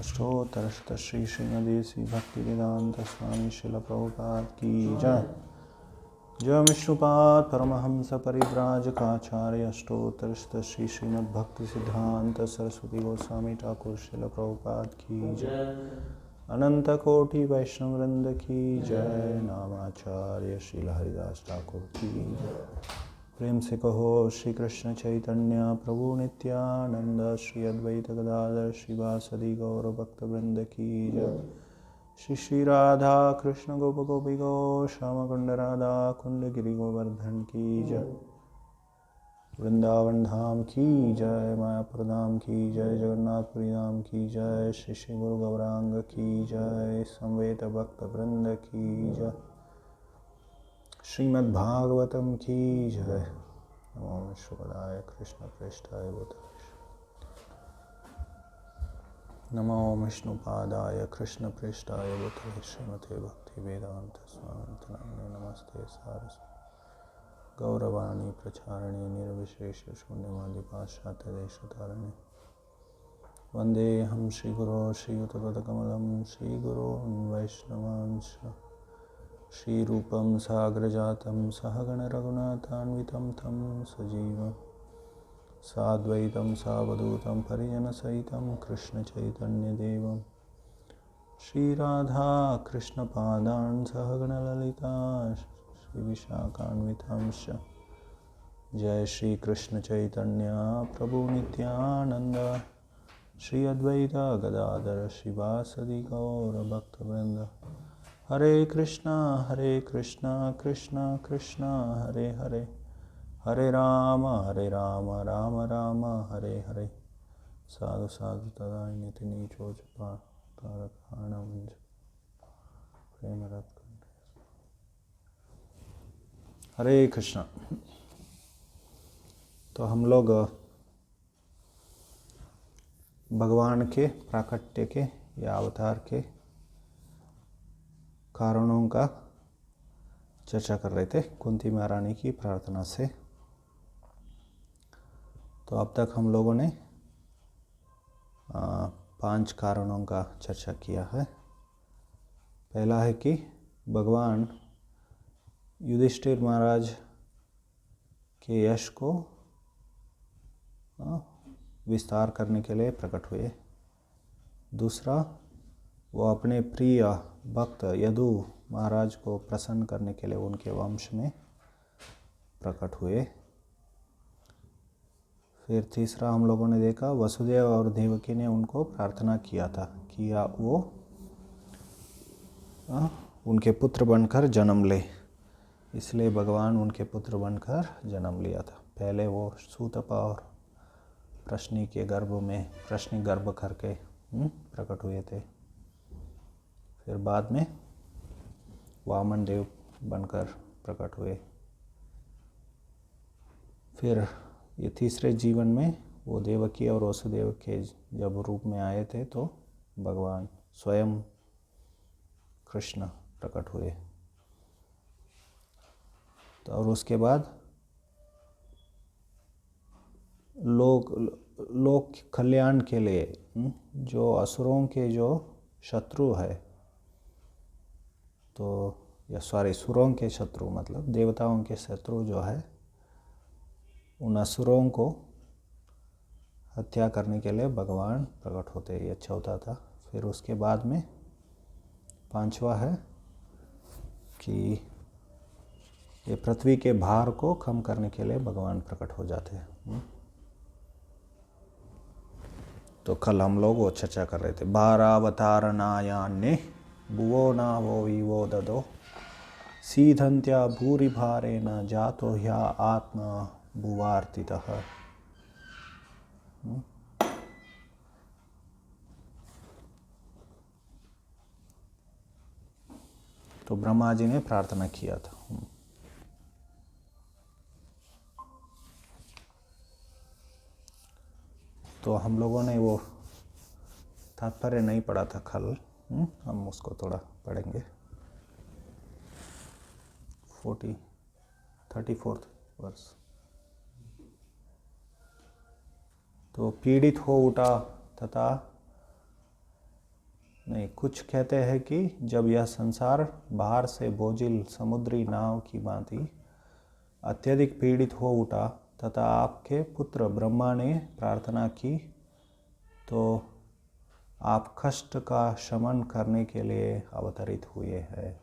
अष्टोत्तर श्री श्रीमदेसी भक्तिवेदांत स्वामी शिल प्रभुपाद की जय। जय विष्णुपाद परमहंस परिव्राजकाचार्य अष्टोत्तर श्री श्रीमद्भक्ति सिद्धांत सरस्वती गोस्वामी ठाकुर शिल प्रभुपाद की जय। अनंत कोटि वैष्णव वृंद की जय। नामाचार्य श्रील हरिदास ठाकुर की जय। प्रेम से कहो श्री कृष्ण चैतन्य प्रभु नित्यानंद श्री अद्वैत गदाधर श्रीवासदि गौर भक्त वृंद की जय। श्री श्री राधा कृष्ण गोप गोपी गो श्याम कुंड राधा कुंड गिरि गोवर्धन की जय। वृंदावन धाम की जय। मायापुर धाम की जय। जगन्नाथपुरी धाम की जय। श्री श्री गुरु गौरांग की जय। संवेद भक्त वृंद की जय। श्रीमद्भागवतम की जय। नमो विष्णुपदाय कृष्ण प्रेष्ठाय भूताय। नमो विष्णुपादाय कृष्ण प्रेष्ठाय भूताय श्रीमते भक्ति वेदांत स्वामी नामिने नमस्ते सारस्वती गौरवाणी प्रचारिणे निर्विशेष शून्यवादी पाश्चात्य देशतारिणे वंदे हम श्रीगुरो श्रीयुतपदकमलं श्रीगुरोन् वैष्णवांश्च श्रीरूपं साग्रजातं सहगण रघुनाथान्वितं तं सजीवं साद्वैतं सावधूतं परिजनसहितं कृष्णचैतन्यदेवं श्रीराधा कृष्णपादान् सहगण ललिता श्रीविशाखान्वितांश्च। जय श्री कृष्ण चैतन्य प्रभु नित्यानंद श्री अद्वैत गदाधर श्रीवासदि गौर भक्तवृंद। हरे कृष्णा कृष्णा कृष्णा हरे हरे हरे राम राम राम हरे हरे। साधु साधु तदा निति नीचो तारकाणं प्रेम रत। हरे कृष्णा। तो हम लोग भगवान के प्राकट्य के या अवतार के कारणों का चर्चा कर रहे थे कुंती महारानी की प्रार्थना से। तो अब तक हम लोगों ने 5 कारणों का चर्चा किया है। पहला है कि भगवान युधिष्ठिर महाराज के यश को विस्तार करने के लिए प्रकट हुए। दूसरा, वो अपने प्रिय भक्त यदु महाराज को प्रसन्न करने के लिए उनके वंश में प्रकट हुए। फिर तीसरा हम लोगों ने देखा वसुदेव और देवकी ने उनको प्रार्थना किया था कि वो उनके पुत्र बनकर जन्म ले, इसलिए भगवान उनके पुत्र बनकर जन्म लिया था। पहले वो सूतपा और प्रश्नि के गर्भ में प्रश्नि गर्भ करके प्रकट हुए थे। फिर बाद में वामन देव बनकर प्रकट हुए। फिर ये तीसरे जीवन में वो देवकी और वसुदेव के जब रूप में आए थे तो भगवान स्वयं कृष्ण प्रकट हुए। तो और उसके बाद लोक कल्याण के लिए जो असुरों के जो शत्रु है, तो या सुरों के शत्रु मतलब देवताओं के शत्रु जो है, उन असुरों को हत्या करने के लिए भगवान प्रकट होते ही अच्छा होता था। फिर उसके बाद में 5वां है कि ये पृथ्वी के भार को कम करने के लिए भगवान प्रकट हो जाते हैं। तो कल हम लोग वो चर्चा कर रहे थे। भारावतारणायान्ने भुवो नावो विवो ददो सीधंत्या भूरि भारेण जातो ह्या आत्मा भुवार्तितः। तो ब्रह्मा जी ने प्रार्थना किया था। तो हम लोगों ने वो तात्पर्य नहीं पढ़ा था कल, हम उसको थोड़ा पढ़ेंगे। 34th वर्ष। तो पीड़ित हो उठा तथा नहीं, कुछ कहते हैं कि जब यह संसार बाहर से बोझिल समुद्री नाव की भांति अत्यधिक पीड़ित हो उठा तथा आपके पुत्र ब्रह्मा ने प्रार्थना की तो आप कष्ट का शमन करने के लिए अवतरित हुए हैं।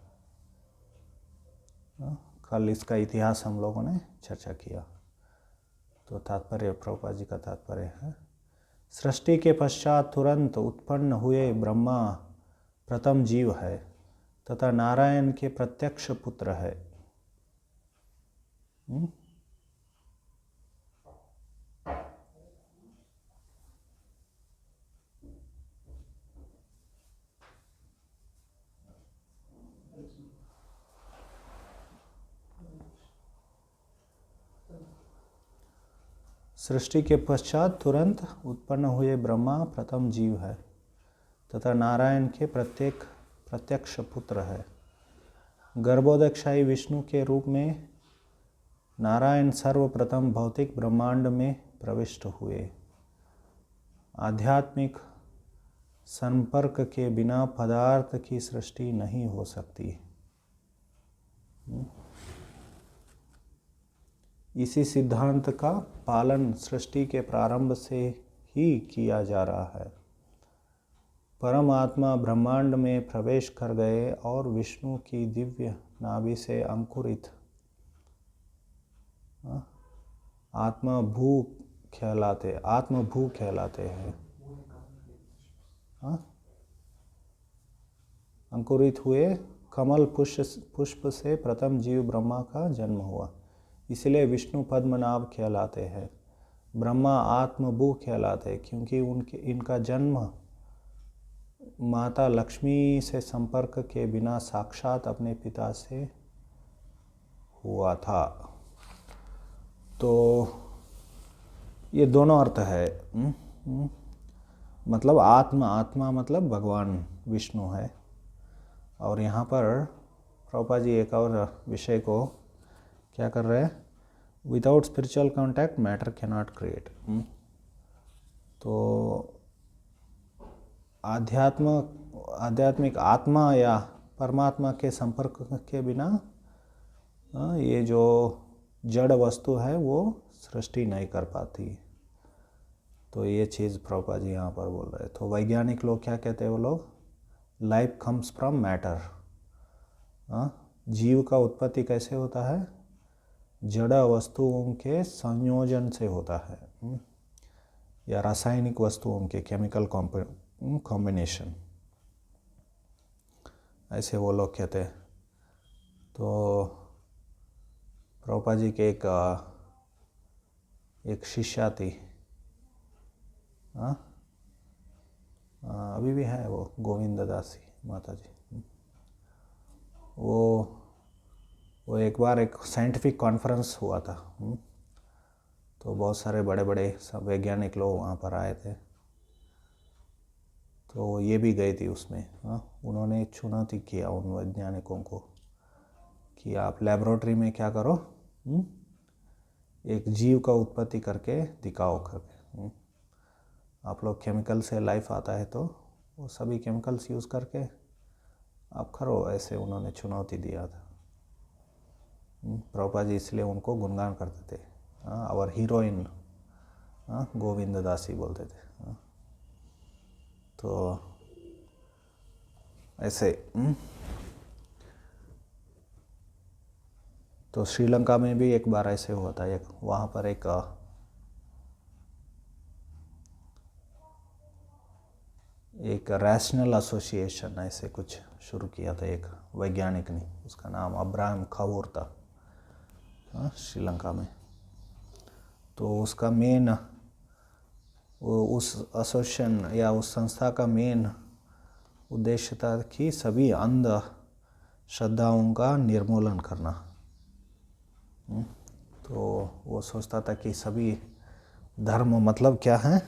कल इसका इतिहास हम लोगों ने चर्चा किया। तो तात्पर्य, प्रभुपाद जी का तात्पर्य है, सृष्टि के पश्चात तुरंत उत्पन्न हुए ब्रह्मा प्रथम जीव है तथा नारायण के प्रत्यक्ष पुत्र है। सृष्टि के पश्चात तुरंत उत्पन्न हुए ब्रह्मा प्रथम जीव है तथा नारायण के प्रत्यक्ष पुत्र है। गर्भोदकशाही विष्णु के रूप में नारायण सर्वप्रथम भौतिक ब्रह्मांड में प्रविष्ट हुए। आध्यात्मिक संपर्क के बिना पदार्थ की सृष्टि नहीं हो सकती। इसी सिद्धांत का पालन सृष्टि के प्रारंभ से ही किया जा रहा है। परमात्मा ब्रह्मांड में प्रवेश कर गए और विष्णु की दिव्य नाभि से अंकुरित आत्मभू कहलाते हैं। अंकुरित हुए कमल पुष्प से प्रथम जीव ब्रह्मा का जन्म हुआ, इसलिए विष्णु पद्मनाभ कहलाते हैं। ब्रह्मा आत्मभू कहलाते हैं क्योंकि इनका जन्म माता लक्ष्मी से संपर्क के बिना साक्षात अपने पिता से हुआ था। तो ये दोनों अर्थ है। मतलब आत्मा मतलब भगवान विष्णु है। और यहाँ पर प्रभुपाद जी एक और विषय को क्या कर रहे हैं, without spiritual contact matter can not create. तो आध्यात्मिक आत्मा या परमात्मा के संपर्क के बिना ये जो जड़ वस्तु है वो सृष्टि नहीं कर पाती। तो ये चीज़ प्रभुपाद जी यहाँ पर बोल रहे। तो वैज्ञानिक लोग क्या कहते हैं, वो लोग लाइफ कम्स फ्रॉम मैटर। जीव का उत्पत्ति कैसे होता है, जड़ वस्तुओं के संयोजन से होता है या रासायनिक वस्तुओं के केमिकल कॉम्बिनेशन, ऐसे वो लोग कहते हैं। तो प्रभुपाद जी के एक शिष्या थी, अभी भी है, वो गोविंद दासी माता जी। वो एक बार एक साइंटिफिक कॉन्फ्रेंस हुआ था, तो बहुत सारे बड़े बड़े सब वैज्ञानिक लोग वहाँ पर आए थे। तो ये भी गई थी उसमें। उन्होंने चुनौती किया उन वैज्ञानिकों को कि आप लेबोरेटरी में क्या करो, एक जीव का उत्पत्ति करके दिखाओ करके। आप लोग केमिकल से लाइफ आता है तो वो सभी केमिकल्स यूज़ करके आप करो, ऐसे उन्होंने चुनौती दिया था। प्रभुपाद जी इसलिए उनको गुणगान करते थे, और हीरोइन गोविंद दासी बोलते थे। तो ऐसे तो श्रीलंका में भी एक बार ऐसे हुआ था। वहाँ पर एक रैशनल एसोसिएशन ऐसे कुछ शुरू किया था एक वैज्ञानिक ने, उसका नाम अब्राहम खवोर था श्रीलंका में। तो उसका मेन उस एसोसिएशन या उस संस्था का मेन उद्देश्य था कि सभी अंध श्रद्धाओं का निर्मूलन करना। तो वो सोचता था कि सभी धर्म मतलब क्या है,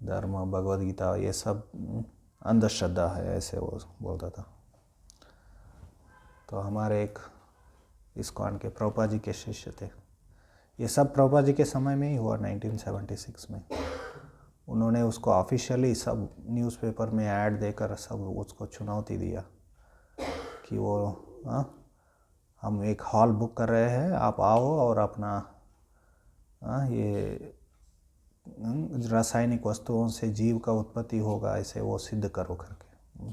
धर्म भगवद गीता ये सब अंधश्रद्धा है, ऐसे वो बोलता था। तो हमारे एक इस्कॉन के प्रभुपाद जी के शिष्य थे। ये सब प्रभुपाद जी के समय में ही हुआ, 1976 में। उन्होंने उसको ऑफिशियली सब न्यूज़पेपर में ऐड देकर सब उसको चुनौती दिया कि वो हम एक हॉल बुक कर रहे हैं, आप आओ और अपना ये रासायनिक वस्तुओं से जीव का उत्पत्ति होगा ऐसे वो सिद्ध करो करके।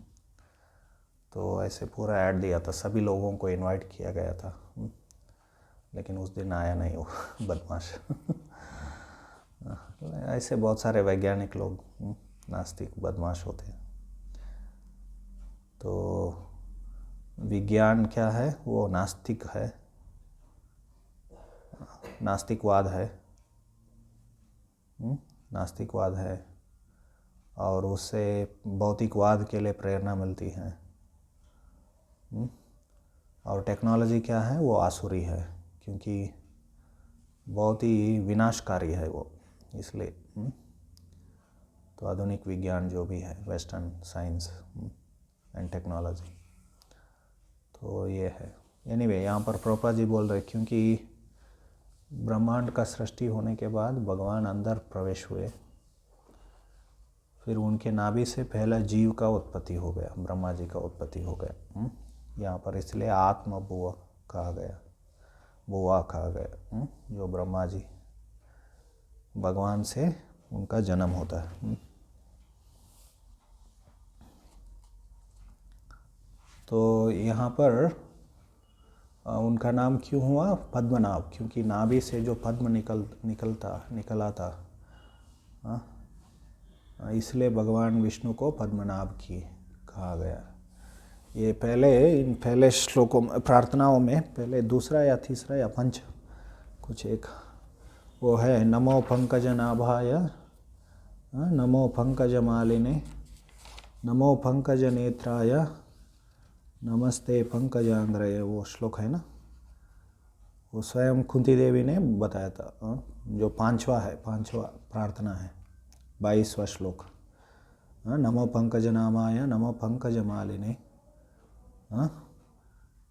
तो ऐसे पूरा ऐड दिया था, सभी लोगों को इनवाइट किया गया था, लेकिन उस दिन आया नहीं वो बदमाश। ऐसे बहुत सारे वैज्ञानिक लोग नास्तिक बदमाश होते हैं। तो विज्ञान क्या है, वो नास्तिक है, नास्तिकवाद है, नास्तिकवाद है, और उससे भौतिकवाद के लिए प्रेरणा मिलती है। और टेक्नोलॉजी क्या है, वो आसुरी है, क्योंकि बहुत ही विनाशकारी है वो, इसलिए। तो आधुनिक विज्ञान जो भी है, वेस्टर्न साइंस एंड टेक्नोलॉजी, तो ये है। एनीवे, यहाँ पर प्रभुपाद जी बोल रहे क्योंकि ब्रह्मांड का सृष्टि होने के बाद भगवान अंदर प्रवेश हुए, फिर उनके नाभि से पहला जीव का उत्पत्ति हो गया, ब्रह्मा जी का उत्पत्ति हो गया। यहाँ पर इसलिए आत्म बुआ कहा गया, बुआ कहा गया, जो ब्रह्मा जी भगवान से उनका जन्म होता है। तो यहाँ पर उनका नाम क्यों हुआ पद्मनाभ, क्योंकि नाभि से जो पद्म निकला था, इसलिए भगवान विष्णु को पद्मनाभ की कहा गया। ये पहले श्लोकों में, प्रार्थनाओं में पहले दूसरा या तीसरा या पंच कुछ एक वो है, नमो पंकजनाभाय, नमो पंकजमालिने, नमो पंकजनेत्राय, नमस्ते पंकजांग्रय, वो श्लोक है ना, वो स्वयं कुंती देवी ने बताया था, जो पांचवा प्रार्थना है, 22वां श्लोक। नमो पंकजनामाय, नमो पंकजमालिने,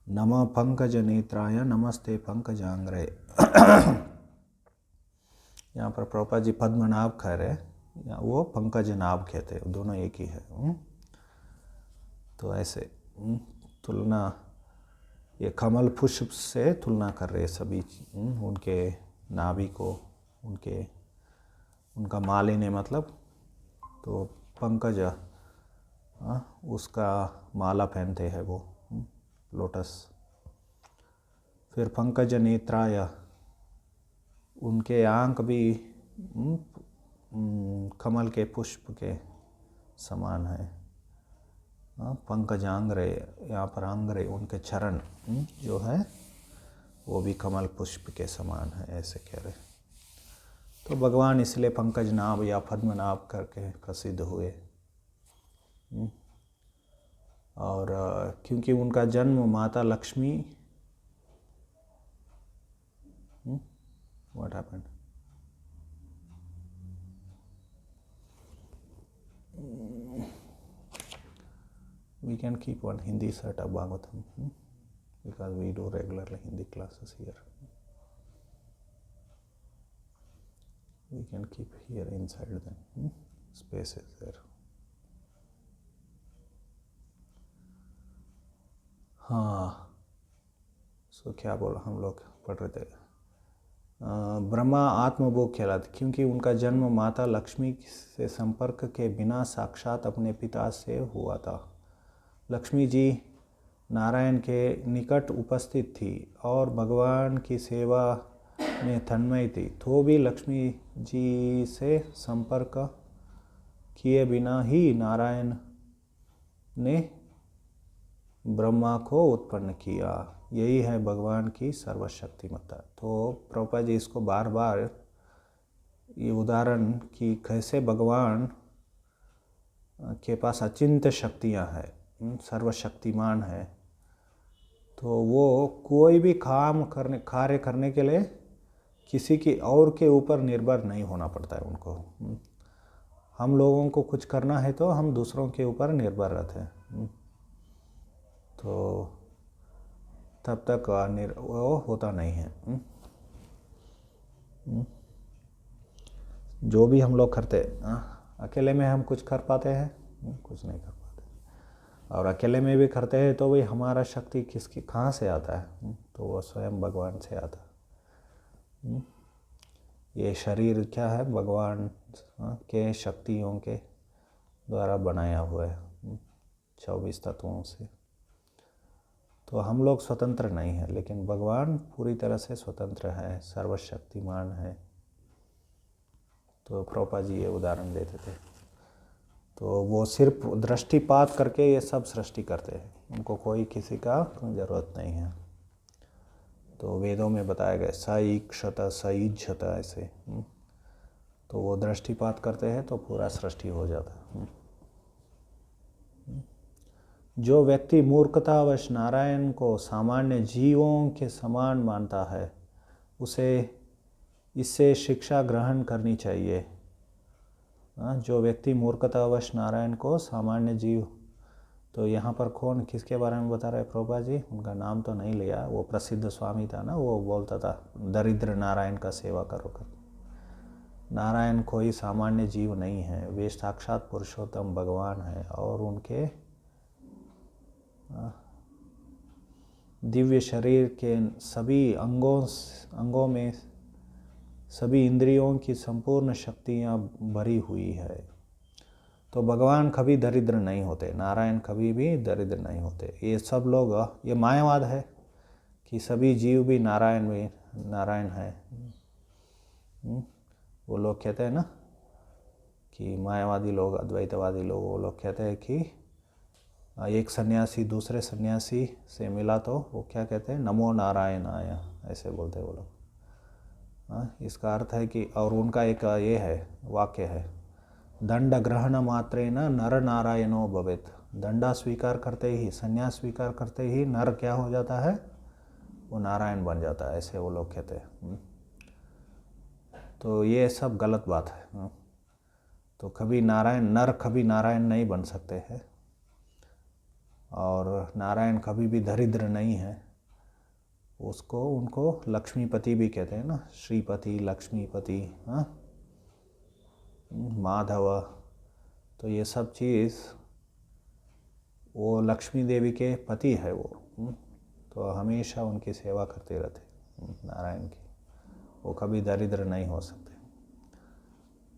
नमो पंकजनेत्राय, नमस्ते पंकजांग्रय। यहाँ पर प्रभुपाद जी पद्मनाभ कह रहे, वो पंकजनाभ कहते हैं, दोनों एक ही है। तो ऐसे तुलना, ये कमल पुष्प से तुलना कर रहे सभी, उनके नाभि को, उनका मालिनी मतलब, तो पंकज उसका माला पहनते हैं वो, लोटस। फिर पंकज नेत्राय, उनके आंख भी कमल के पुष्प के समान है। पंकजांग्रे, यहाँ पर आंग्रे, उनके चरण जो है वो भी कमल पुष्प के समान है, ऐसे कह रहे। तो भगवान इसलिए पंकजनाभ या पद्मनाभ करके प्रसिद्ध हुए। और क्योंकि उनका जन्म माता Lakshmi, what happened, we can keep one Hindi set of Bhagavatam, because we do regularly Hindi classes here. We can keep here inside then, space is there. हाँ, सो क्या बोला, हम लोग पढ़ रहे थे, ब्रह्मा आत्मभोग कहलाते, क्योंकि उनका जन्म माता लक्ष्मी से संपर्क के बिना साक्षात अपने पिता से हुआ था। लक्ष्मी जी नारायण के निकट उपस्थित थी और भगवान की सेवा में तन्मय थी, तो भी लक्ष्मी जी से संपर्क किए बिना ही नारायण ने ब्रह्मा को उत्पन्न किया। यही है भगवान की सर्वशक्तिमत्ता। तो प्रभुपाद जी इसको बार बार ये उदाहरण कि कैसे भगवान के पास अचिंत्य शक्तियाँ हैं, सर्वशक्तिमान है, तो वो कोई भी कार्य करने के लिए किसी की और के ऊपर निर्भर नहीं होना पड़ता है उनको। हम लोगों को कुछ करना है तो हम दूसरों के ऊपर निर्भर रहते हैं, तो तब तक वो होता नहीं है। जो भी हम लोग करते अकेले में हम कुछ कर पाते हैं? कुछ नहीं कर पाते। और अकेले में भी करते हैं तो भाई हमारा शक्ति किसकी कहाँ से आता है? तो वो स्वयं भगवान से आता है। ये शरीर क्या है? भगवान के शक्तियों के द्वारा बनाया हुआ है 24 तत्वों से। तो हम लोग स्वतंत्र नहीं हैं, लेकिन भगवान पूरी तरह से स्वतंत्र है, सर्वशक्तिमान है। तो प्रभुपाद जी ये उदाहरण देते थे। तो वो सिर्फ दृष्टिपात करके ये सब सृष्टि करते हैं, उनको कोई किसी का ज़रूरत नहीं है। तो वेदों में बताया गया सईक्षत सईज्जत ऐसे। तो वो दृष्टिपात करते हैं तो पूरा सृष्टि हो जाता है। जो व्यक्ति मूर्खतावश नारायण को सामान्य जीवों के समान मानता है, उसे इससे शिक्षा ग्रहण करनी चाहिए। जो व्यक्ति मूर्खतावश नारायण को सामान्य जीव, तो यहाँ पर कौन किसके बारे में बता रहे प्रभुपाद जी? उनका नाम तो नहीं लिया, वो प्रसिद्ध स्वामी था ना, वो बोलता था दरिद्र नारायण का सेवा करो कर। नारायण कोई सामान्य जीव नहीं है, वे साक्षात पुरुषोत्तम भगवान है और उनके दिव्य शरीर के सभी अंगों में सभी इंद्रियों की संपूर्ण शक्तियाँ भरी हुई है। तो भगवान कभी दरिद्र नहीं होते, नारायण कभी भी दरिद्र नहीं होते। ये सब लोग, ये मायावाद है कि सभी जीव भी नारायण है। वो लोग कहते हैं ना कि मायावादी लोग, अद्वैतवादी लोग, वो लोग कहते हैं कि एक सन्यासी दूसरे सन्यासी से मिला तो वो क्या कहते हैं? नमो नारायण आया, ऐसे बोलते हैं वो लोग। इसका अर्थ है कि, और उनका एक ये है वाक्य है, दंड ग्रहण मात्रेण नर नारायणो भवेत्। दंडा स्वीकार करते ही, संन्यास स्वीकार करते ही नर क्या हो जाता है? वो नारायण बन जाता है, ऐसे वो लोग कहते हैं। तो ये सब गलत बात है। तो कभी नर कभी नारायण नहीं बन सकते हैं, और नारायण कभी भी दरिद्र नहीं है। उनको लक्ष्मीपति भी कहते हैं ना, श्रीपति, लक्ष्मीपति, माधव। तो ये सब चीज़ वो लक्ष्मी देवी के पति है वो। तो हमेशा उनकी सेवा करते रहते नारायण की, वो कभी दरिद्र नहीं हो सकते।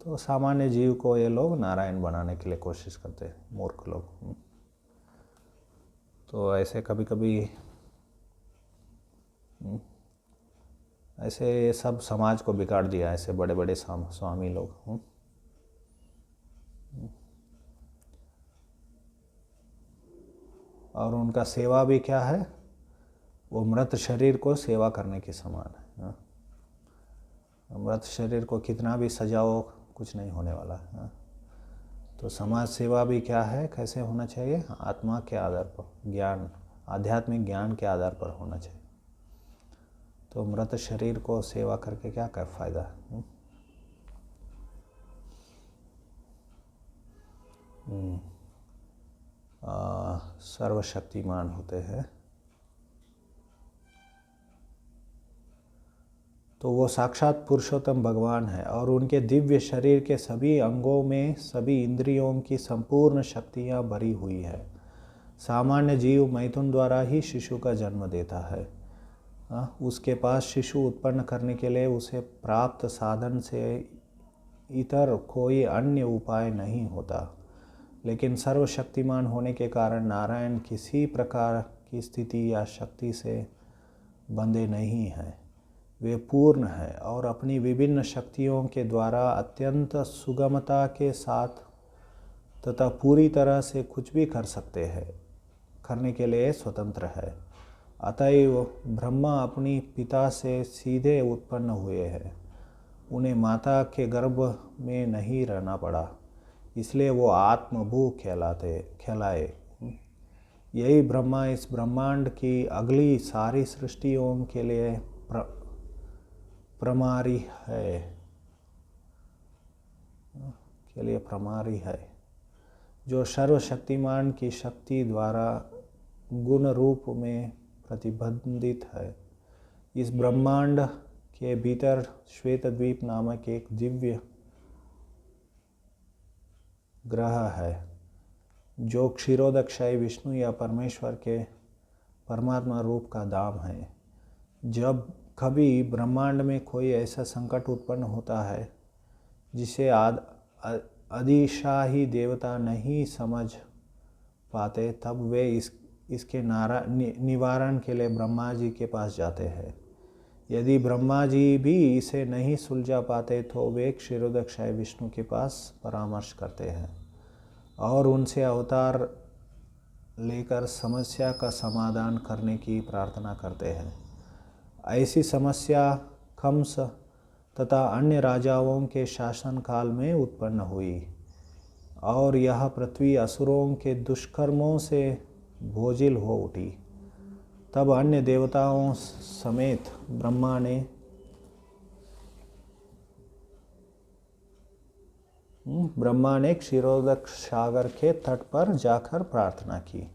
तो सामान्य जीव को ये लोग नारायण बनाने के लिए कोशिश करते हैं, मूर्ख लोग। तो ऐसे कभी कभी ऐसे सब समाज को बिगाड़ दिया, ऐसे बड़े बड़े स्वामी लोग। और उनका सेवा भी क्या है? वो मृत शरीर को सेवा करने के समान है। मृत शरीर को कितना भी सजाओ, कुछ नहीं होने वाला है। तो समाज सेवा भी क्या है, कैसे होना चाहिए? आत्मा के आधार पर, ज्ञान, आध्यात्मिक ज्ञान के आधार पर होना चाहिए। तो मृत शरीर को सेवा करके क्या फ़ायदा है? सर्वशक्तिमान होते हैं। तो वो साक्षात पुरुषोत्तम भगवान है और उनके दिव्य शरीर के सभी अंगों में सभी इंद्रियों की संपूर्ण शक्तियाँ भरी हुई है। सामान्य जीव मैथुन द्वारा ही शिशु का जन्म देता है। उसके पास शिशु उत्पन्न करने के लिए उसे प्राप्त साधन से इतर कोई अन्य उपाय नहीं होता। लेकिन सर्वशक्तिमान होने के कारण नारायण किसी प्रकार की स्थिति या शक्ति से बंधे नहीं हैं। वे पूर्ण है और अपनी विभिन्न शक्तियों के द्वारा अत्यंत सुगमता के साथ तथा पूरी तरह से कुछ भी कर सकते हैं, करने के लिए स्वतंत्र है। अतएव ब्रह्मा अपनी पिता से सीधे उत्पन्न हुए हैं, उन्हें माता के गर्भ में नहीं रहना पड़ा, इसलिए वो आत्मभू कहलाए। यही ब्रह्मा इस ब्रह्मांड की अगली सारी सृष्टियों के लिए प्रमारी है, जो सर्वशक्तिमान की शक्ति द्वारा गुण रूप में प्रतिबंधित है। इस ब्रह्मांड के भीतर श्वेतद्वीप नामक एक दिव्य ग्रह है, जो क्षीरोदक्षाई विष्णु या परमेश्वर के परमात्मा रूप का धाम है। जब कभी ब्रह्मांड में कोई ऐसा संकट उत्पन्न होता है जिसे अधिशाही देवता नहीं समझ पाते, तब वे इसके निवारण के लिए ब्रह्मा जी के पास जाते हैं। यदि ब्रह्मा जी भी इसे नहीं सुलझा पाते तो वे क्षीरोदक्षाई विष्णु के पास परामर्श करते हैं और उनसे अवतार लेकर समस्या का समाधान करने की प्रार्थना करते हैं। ऐसी समस्या कंस तथा अन्य राजाओं के शासन काल में उत्पन्न हुई और यह पृथ्वी असुरों के दुष्कर्मों से बोझिल हो उठी। तब अन्य देवताओं समेत ब्रह्मा ने क्षीरोदक सागर के तट पर जाकर प्रार्थना की।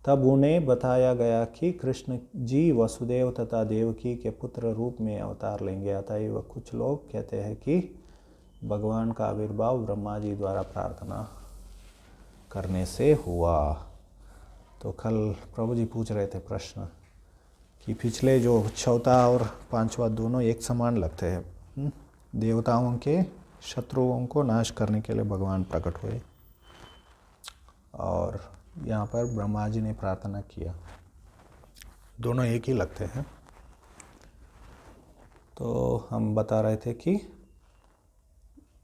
तब उन्हें बताया गया कि कृष्ण जी वसुदेव तथा देवकी के पुत्र रूप में अवतार लेंगे। अतएव कुछ लोग कहते हैं कि भगवान का आविर्भाव ब्रह्मा जी द्वारा प्रार्थना करने से हुआ। तो कल प्रभु जी पूछ रहे थे प्रश्न कि पिछले जो चौथा और पांचवा दोनों एक समान लगते हैं। देवताओं के शत्रुओं को नाश करने के लिए भगवान प्रकट हुए और यहाँ पर ब्रह्मा जी ने प्रार्थना किया, दोनों एक ही लगते हैं। तो हम बता रहे थे कि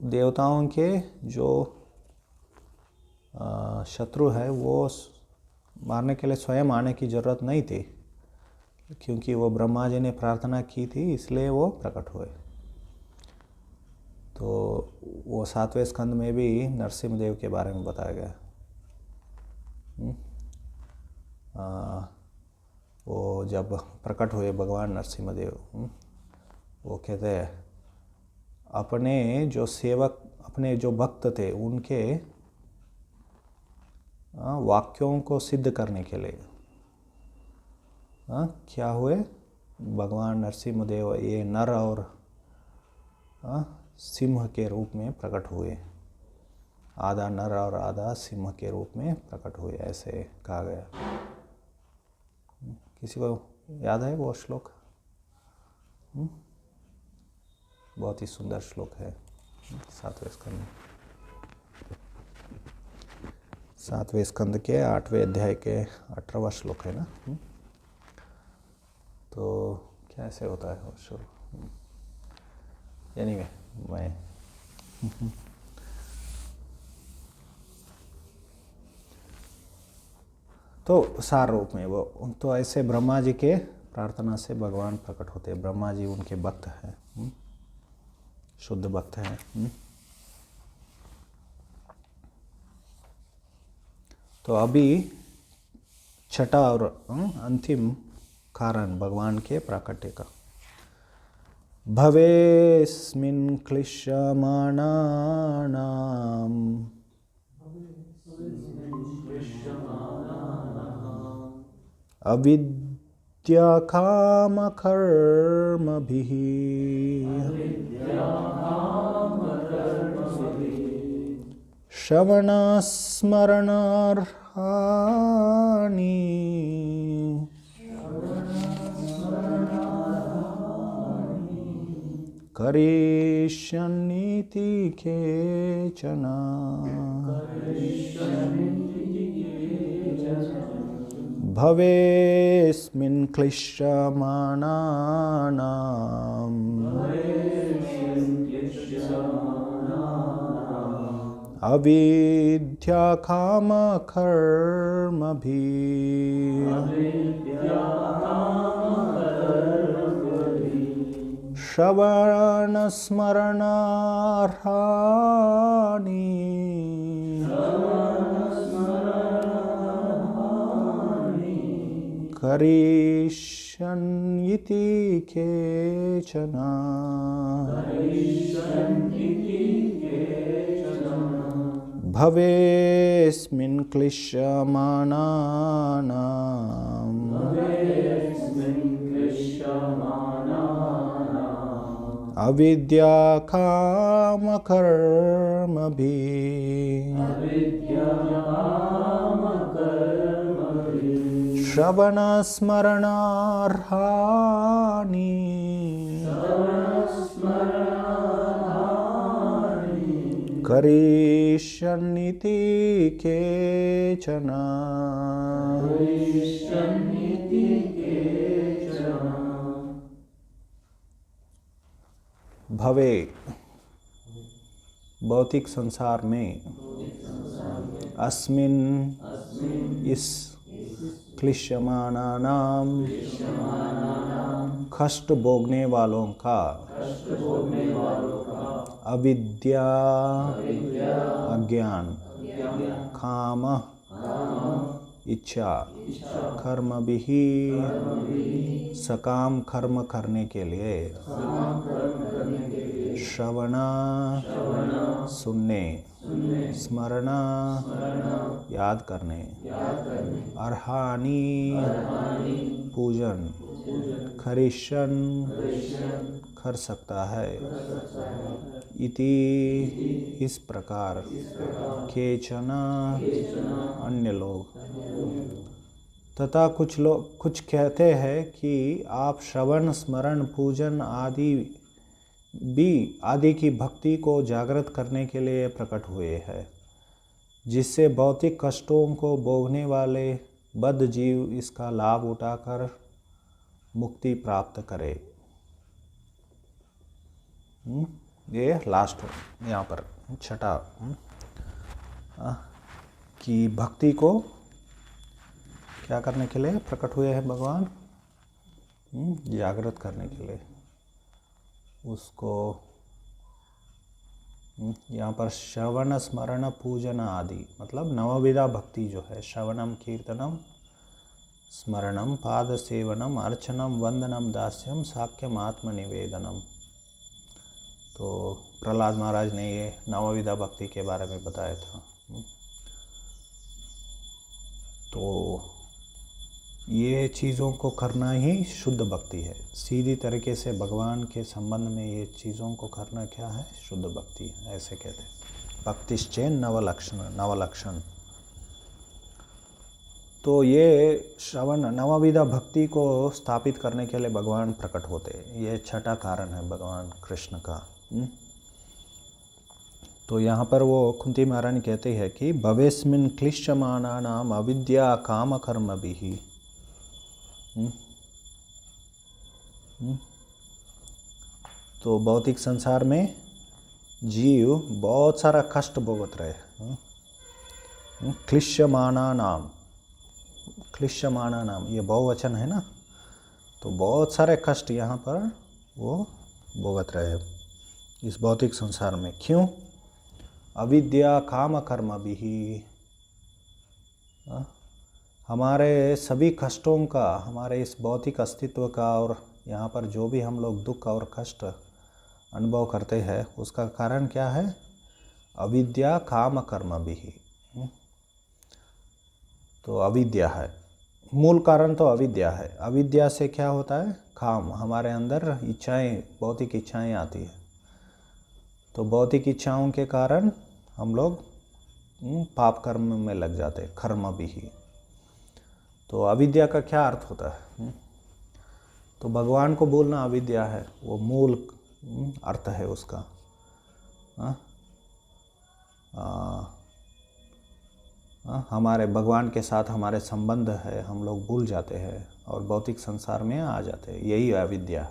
देवताओं के जो शत्रु है वो मारने के लिए स्वयं आने की ज़रूरत नहीं थी, क्योंकि वो ब्रह्मा जी ने प्रार्थना की थी, इसलिए वो प्रकट हुए। तो वो 7वें स्कंद में भी नरसिंहदेव के बारे में बताया गया। वो जब प्रकट हुए भगवान नरसिंहदेव, वो कहते हैं अपने जो सेवक, अपने जो भक्त थे उनके वाक्यों को सिद्ध करने के लिए क्या हुए, भगवान नरसिंहदेव ये नर और सिंह के रूप में प्रकट हुए, आधा नर और आधा सिंह के रूप में प्रकट हुए, ऐसे कहा गया। किसी को याद है वो श्लोक? बहुत ही सुंदर श्लोक है 7वें स्कंद, 7वें स्कंद के 8वें अध्याय के 18वां श्लोक है ना। तो कैसे होता है वो शुरू? एनीवे मैं तो सार रूप में वो, तो ऐसे ब्रह्मा जी के प्रार्थना से भगवान प्रकट होते हैं। ब्रह्मा जी उनके भक्त हैं, शुद्ध भक्त हैं। तो अभी छठा और अंतिम कारण भगवान के प्राकट्य का। भवेस्मिन् क्लिश्यमानानां अविद्याकामकर्मभिः श्रवणस्मरणार्हाणि करिष्यन्नीति केचन। भवेस्मिन् क्लिश्यमानानां अविद्याकामकर्मभिः श्रवणस्मरणार्हाणि करिष्यन्निति केचन। भवेस्मिन् क्लिश्यमानानां अविद्याकामकर्मभिः श्रवणस्मरणार्हानि करिष्यन्निति केचन भवे भौतिक संसार में अस्मिन इस क्लिश्यमानानाम कष्ट भोगने वालों का अविद्या अज्ञान काम इच्छा कर्म भी सकाम कर्म करने के लिए श्रवणा सुनने स्मरणा याद करने अर्हानि पूजन करिष्यन कर सकता है इति इस प्रकार केचन अन्य लोग तथा कुछ कहते हैं कि आप श्रवण स्मरण पूजन आदि की भक्ति को जागृत करने के लिए प्रकट हुए हैं, जिससे भौतिक कष्टों को भोगने वाले बद्ध जीव इसका लाभ उठाकर मुक्ति प्राप्त करे। ये लास्ट यहाँ पर छठा कि भक्ति को क्या करने के लिए प्रकट हुए हैं भगवान, जागृत करने के लिए उसको। यहाँ पर श्रवण स्मरण पूजन आदि मतलब नवविधा भक्ति जो है, श्रवणम कीर्तनम स्मरणम पाद सेवनम अर्चनम वंदनम दास्यम साक्यम आत्मनिवेदनम। तो प्रहलाद महाराज ने ये नवविधा भक्ति के बारे में बताया था। तो ये चीज़ों को करना ही शुद्ध भक्ति है। सीधी तरीके से भगवान के संबंध में ये चीज़ों को करना क्या है, शुद्ध भक्ति है, ऐसे कहते हैं। भक्तिश्चेन नवलक्षण। तो ये श्रवण नवविधा भक्ति को स्थापित करने के लिए भगवान प्रकट होते हैं। ये छठा कारण है भगवान कृष्ण का। तो यहाँ पर वो कुंती महारानी कहते हैं कि भवेस्मिन् क्लिश्यमानानाम अविद्या काम कर्म भी। तो भौतिक संसार में जीव बहुत सारा कष्ट भोगत रहे। क्लिश्यमानानाम ये बहुवचन है ना, तो बहुत सारे कष्ट यहाँ पर वो भोगत रहे इस भौतिक संसार में। क्यों? अविद्या काम कर्म भी। हमारे सभी कष्टों का, हमारे इस भौतिक अस्तित्व का और यहाँ पर जो भी हम लोग दुख और कष्ट अनुभव करते हैं उसका कारण क्या है? अविद्या काम कर्म भी। तो अविद्या है मूल कारण। तो अविद्या है। अविद्या से क्या होता है? काम, हमारे अंदर इच्छाएं, भौतिक इच्छाएं आती है। तो भौतिक इच्छाओं के कारण हम लोग पाप कर्म में लग जाते हैं, कर्म भी ही। तो अविद्या का क्या अर्थ होता है? तो भगवान को बोलना अविद्या है, वो मूल अर्थ है उसका। हमारे भगवान के साथ हमारे संबंध है, हम लोग भूल जाते हैं और भौतिक संसार में आ जाते हैं। यही है अविद्या।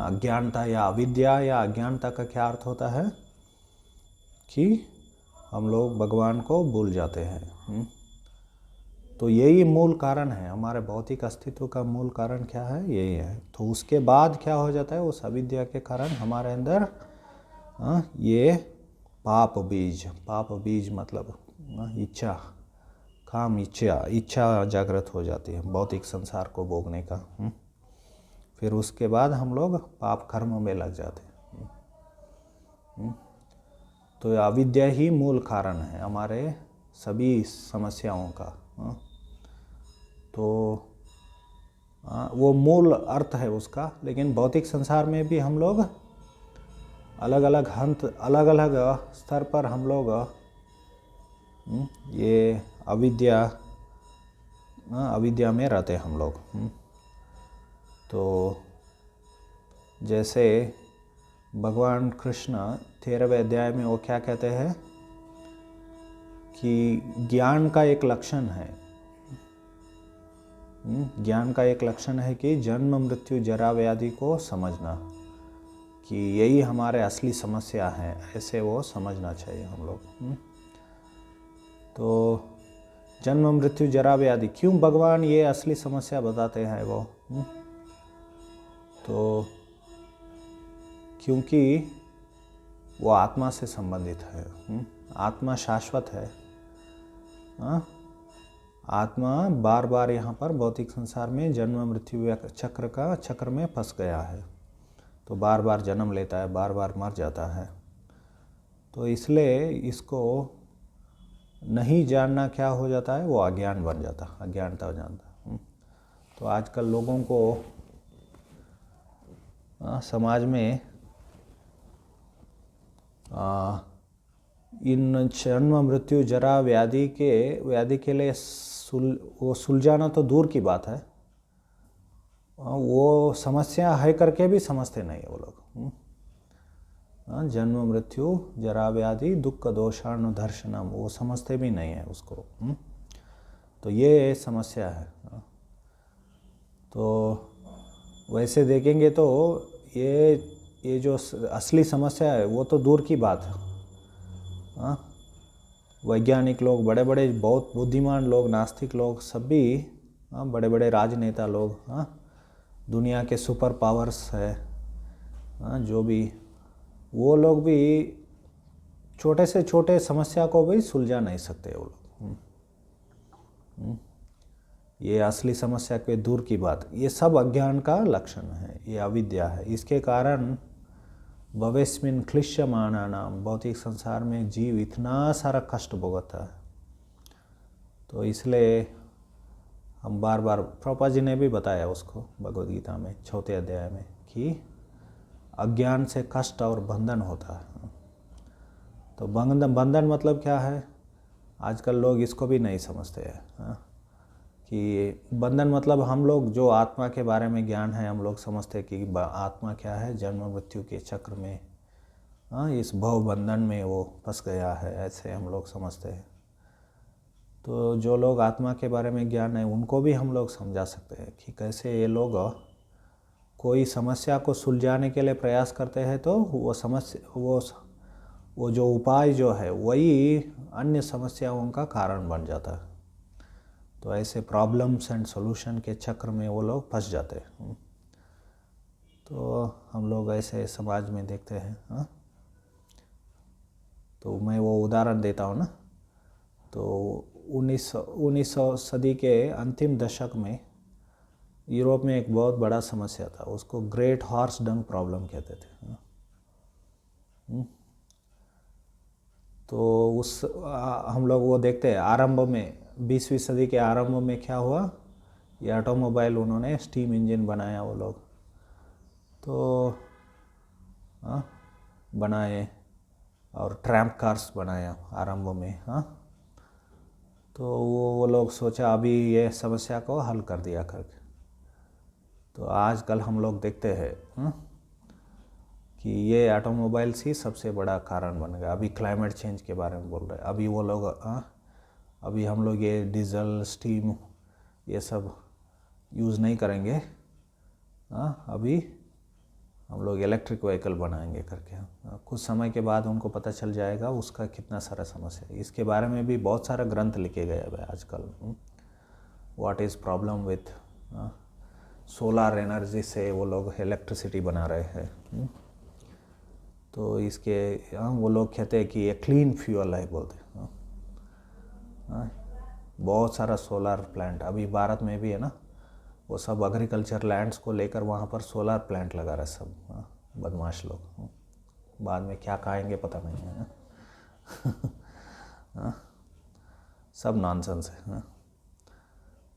अज्ञानता या अविद्या या अज्ञानता का क्या अर्थ होता है? कि हम लोग भगवान को भूल जाते हैं। तो यही मूल कारण है, हमारे भौतिक अस्तित्व का मूल कारण क्या है? यही है। तो उसके बाद क्या हो जाता है? उस अविद्या के कारण हमारे अंदर ये पाप बीज मतलब इच्छा, काम इच्छा जागृत हो जाती है भौतिक संसार को भोगने का। फिर उसके बाद हम लोग पाप कर्म में लग जाते हैं। तो अविद्या ही मूल कारण है हमारे सभी समस्याओं का। तो वो मूल अर्थ है उसका। लेकिन भौतिक संसार में भी हम लोग अलग अलग स्तर पर हम लोग ये अविद्या अविद्या में रहते हैं हम लोग। तो जैसे भगवान कृष्ण 13वें अध्याय में वो क्या कहते हैं कि ज्ञान का एक लक्षण है, ज्ञान का एक लक्षण है कि जन्म मृत्यु जरा व्याधि को समझना, कि यही हमारे असली समस्या है, ऐसे वो समझना चाहिए हम लोग। तो जन्म मृत्यु जरा व्याधि, क्यों भगवान ये असली समस्या बताते हैं वो? तो क्योंकि वो आत्मा से संबंधित है। आत्मा शाश्वत है। आत्मा बार बार यहाँ पर भौतिक संसार में जन्म मृत्यु चक्र में फंस गया है, तो बार बार जन्म लेता है, बार बार मर जाता है। तो इसलिए इसको नहीं जानना क्या हो जाता है, वो अज्ञान बन जाता, अज्ञानता हो जाता। तो आजकल लोगों को समाज में इन जन्म मृत्यु जरा व्याधि के लिए वो सुलझाना तो दूर की बात है, वो समस्या है करके भी समझते नहीं है वो लोग। जन्म मृत्यु जरा व्याधि दुख दोषाणु दर्शनम, वो समझते भी नहीं है उसको। तो ये समस्या है। तो वैसे देखेंगे तो ये जो असली समस्या है वो तो दूर की बात है। वैज्ञानिक लोग, बड़े बड़े बहुत बुद्धिमान लोग, नास्तिक लोग, सब भी बड़े बड़े राजनेता लोग, दुनिया के सुपर पावर्स है, जो भी, वो लोग भी छोटे से छोटे समस्या को भी सुलझा नहीं सकते वो लोग। ये असली समस्या के दूर की बात, ये सब अज्ञान का लक्षण है, ये अविद्या है। इसके कारण भवेस्मिन क्लिश्यमाना नाम, भौतिक संसार में जीव इतना सारा कष्ट भोगता है। तो इसलिए हम बार बार, प्रभुपाद जी ने भी बताया उसको भगवद गीता में 4वें अध्याय में, कि अज्ञान से कष्ट और बंधन होता है। तो बंधन मतलब क्या है? आजकल लोग इसको भी नहीं समझते हैं कि बंधन मतलब हम लोग जो आत्मा के बारे में ज्ञान है, हम लोग समझते हैं कि आत्मा क्या है, जन्म मृत्यु के चक्र में, इस भव बंधन में वो फंस गया है, ऐसे हम लोग समझते हैं। तो जो लोग आत्मा के बारे में ज्ञान है उनको भी हम लोग समझा सकते हैं कि कैसे ये लोग कोई समस्या को सुलझाने के लिए प्रयास करते हैं, तो वो समस्या, वो जो उपाय जो है वही अन्य समस्याओं का कारण बन जाता है। तो ऐसे प्रॉब्लम्स एंड सॉल्यूशन के चक्र में वो लोग फंस जाते हैं। तो हम लोग ऐसे समाज में देखते हैं। तो मैं वो उदाहरण देता हूँ ना, तो 1900 सदी के अंतिम दशक में यूरोप में एक बहुत बड़ा समस्या था, उसको ग्रेट हॉर्स डंग प्रॉब्लम कहते थे। तो हम लोग वो देखते हैं, आरंभ में 20वीं सदी के आरंभ में क्या हुआ, ये ऑटोमोबाइल, उन्होंने स्टीम इंजन बनाया वो लोग, तो बनाए, और ट्रैम्प कार्स बनाया आरंभ में। तो वो लोग सोचा अभी ये समस्या को हल कर दिया करके। तो आजकल हम लोग देखते हैं कि ये ऑटोमोबाइल्स ही सबसे बड़ा कारण बन गया। अभी क्लाइमेट चेंज के बारे में बोल रहे हैं, अभी वो लोग अभी हम लोग ये डीजल, स्टीम, ये सब यूज़ नहीं करेंगे, अभी हम लोग इलेक्ट्रिक व्हीकल बनाएंगे करके। कुछ समय के बाद उनको पता चल जाएगा उसका कितना सारा समस्या है। इसके बारे में भी बहुत सारा ग्रंथ लिखे गए हैं आजकल। What is problem with solar energy से वो लोग इलेक्ट्रिसिटी बना रहे हैं। तो इसके वो लोग कहते हैं कि ये क्लीन फ्यूल है बोलते हैं। बहुत सारा सोलर प्लांट अभी भारत में भी है ना, वो सब एग्रीकल्चर लैंड्स को लेकर वहाँ पर सोलर प्लांट लगा रहे सब बदमाश लोग। बाद में क्या खाएंगे पता नहीं है। सब नॉनसेंस है।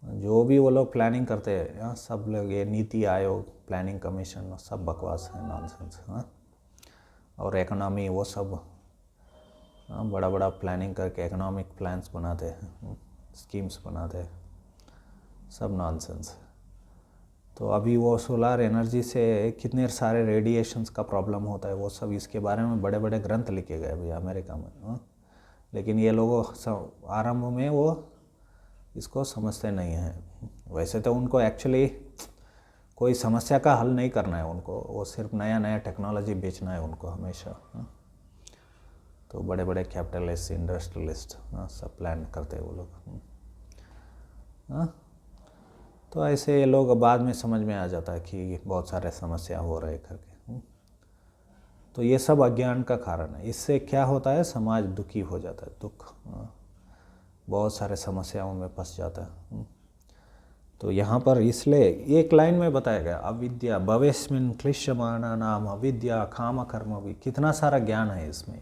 जो भी वो लोग प्लानिंग करते हैं, सब लोग, ये नीति आयोग, प्लानिंग कमीशन, सब बकवास है, नॉनसेंस। और इकोनॉमी, वो सब बड़ा बड़ा प्लानिंग करके इकोनॉमिक प्लान्स बनाते हैं, स्कीम्स बनाते हैं। सब नॉनसेंस है। तो अभी वो सोलार एनर्जी से कितने सारे रेडिएशंस का प्रॉब्लम होता है, वो सब इसके बारे में बड़े बड़े ग्रंथ लिखे गए भैया अमेरिका में। हाँ, लेकिन ये लोग आरंभ में वो इसको समझते नहीं हैं। वैसे तो उनको एक्चुअली कोई समस्या का हल नहीं करना है उनको, वो सिर्फ नया नया टेक्नोलॉजी बेचना है उनको हमेशा। तो बड़े बड़े कैपिटलिस्ट इंडस्ट्रियलिस्ट सब प्लान करते हैं वो लोग। तो ऐसे ये लोग बाद में समझ में आ जाता है कि बहुत सारे समस्या हो रहे करके। तो ये सब अज्ञान का कारण है। इससे क्या होता है, समाज दुखी हो जाता है, दुख, बहुत सारे समस्याओं में फंस जाता है। तो यहाँ पर इसलिए एक लाइन में बताया गया, अविद्या भवेस्मिन् क्लिश्यमाना नाम अविद्या काम कर्म भी, कितना सारा ज्ञान है इसमें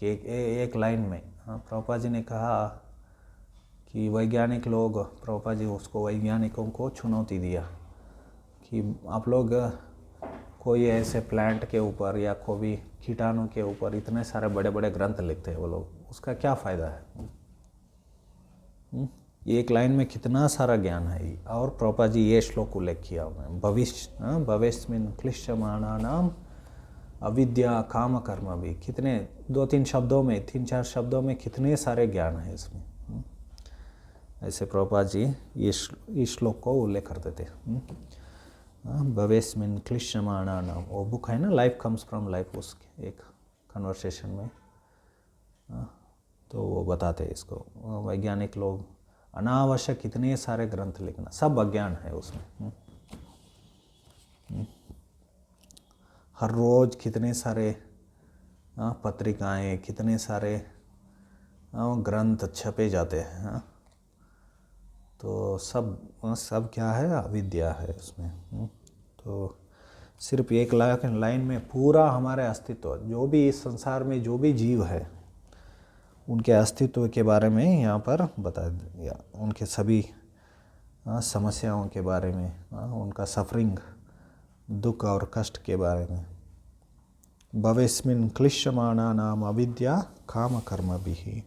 एक लाइन में। प्रभुपाद जी ने कहा कि वैज्ञानिक लोग, प्रभुपाद जी उसको वैज्ञानिकों को चुनौती दिया कि आप लोग कोई ऐसे प्लांट के ऊपर या कोई कीटाणु के ऊपर इतने सारे बड़े बड़े ग्रंथ लिखते हैं वो लोग, उसका क्या फ़ायदा है? एक लाइन में कितना सारा ज्ञान है। और प्रभुपाद जी ये श्लोक उल्लेख किया उन्होंने, भविष्य भवेस्मिन् क्लिश्यमाना नाम अविद्या काम कर्म भी, कितने 2-3 शब्दों में, 3-4 शब्दों में कितने सारे ज्ञान है इसमें। ऐसे प्रभुपाद जी इस श्लोक को उल्लेख करते थे। भवेस्मिन् क्लिश्यमाना नाम, वो बुक है ना, लाइफ कम्स फ्रॉम लाइफ, उसके एक कन्वर्सेशन में तो वो बताते हैं इसको। वैज्ञानिक लोग अनावश्यक कितने सारे ग्रंथ लिखना, सब अज्ञान है उसमें। हर रोज़ कितने सारे पत्रिकाएं, कितने सारे ग्रंथ छपे जाते हैं। तो सब क्या है, अविद्या है उसमें। तो सिर्फ एक लाइन में पूरा हमारे अस्तित्व, जो भी इस संसार में जो भी जीव है उनके अस्तित्व के बारे में यहाँ पर बता दिया, उनके सभी समस्याओं के बारे में, उनका सफरिंग, दुख और कष्ट के बारे में। भवेस्मिन् क्लिश्यमाना नाम अविद्या काम कर्म भी।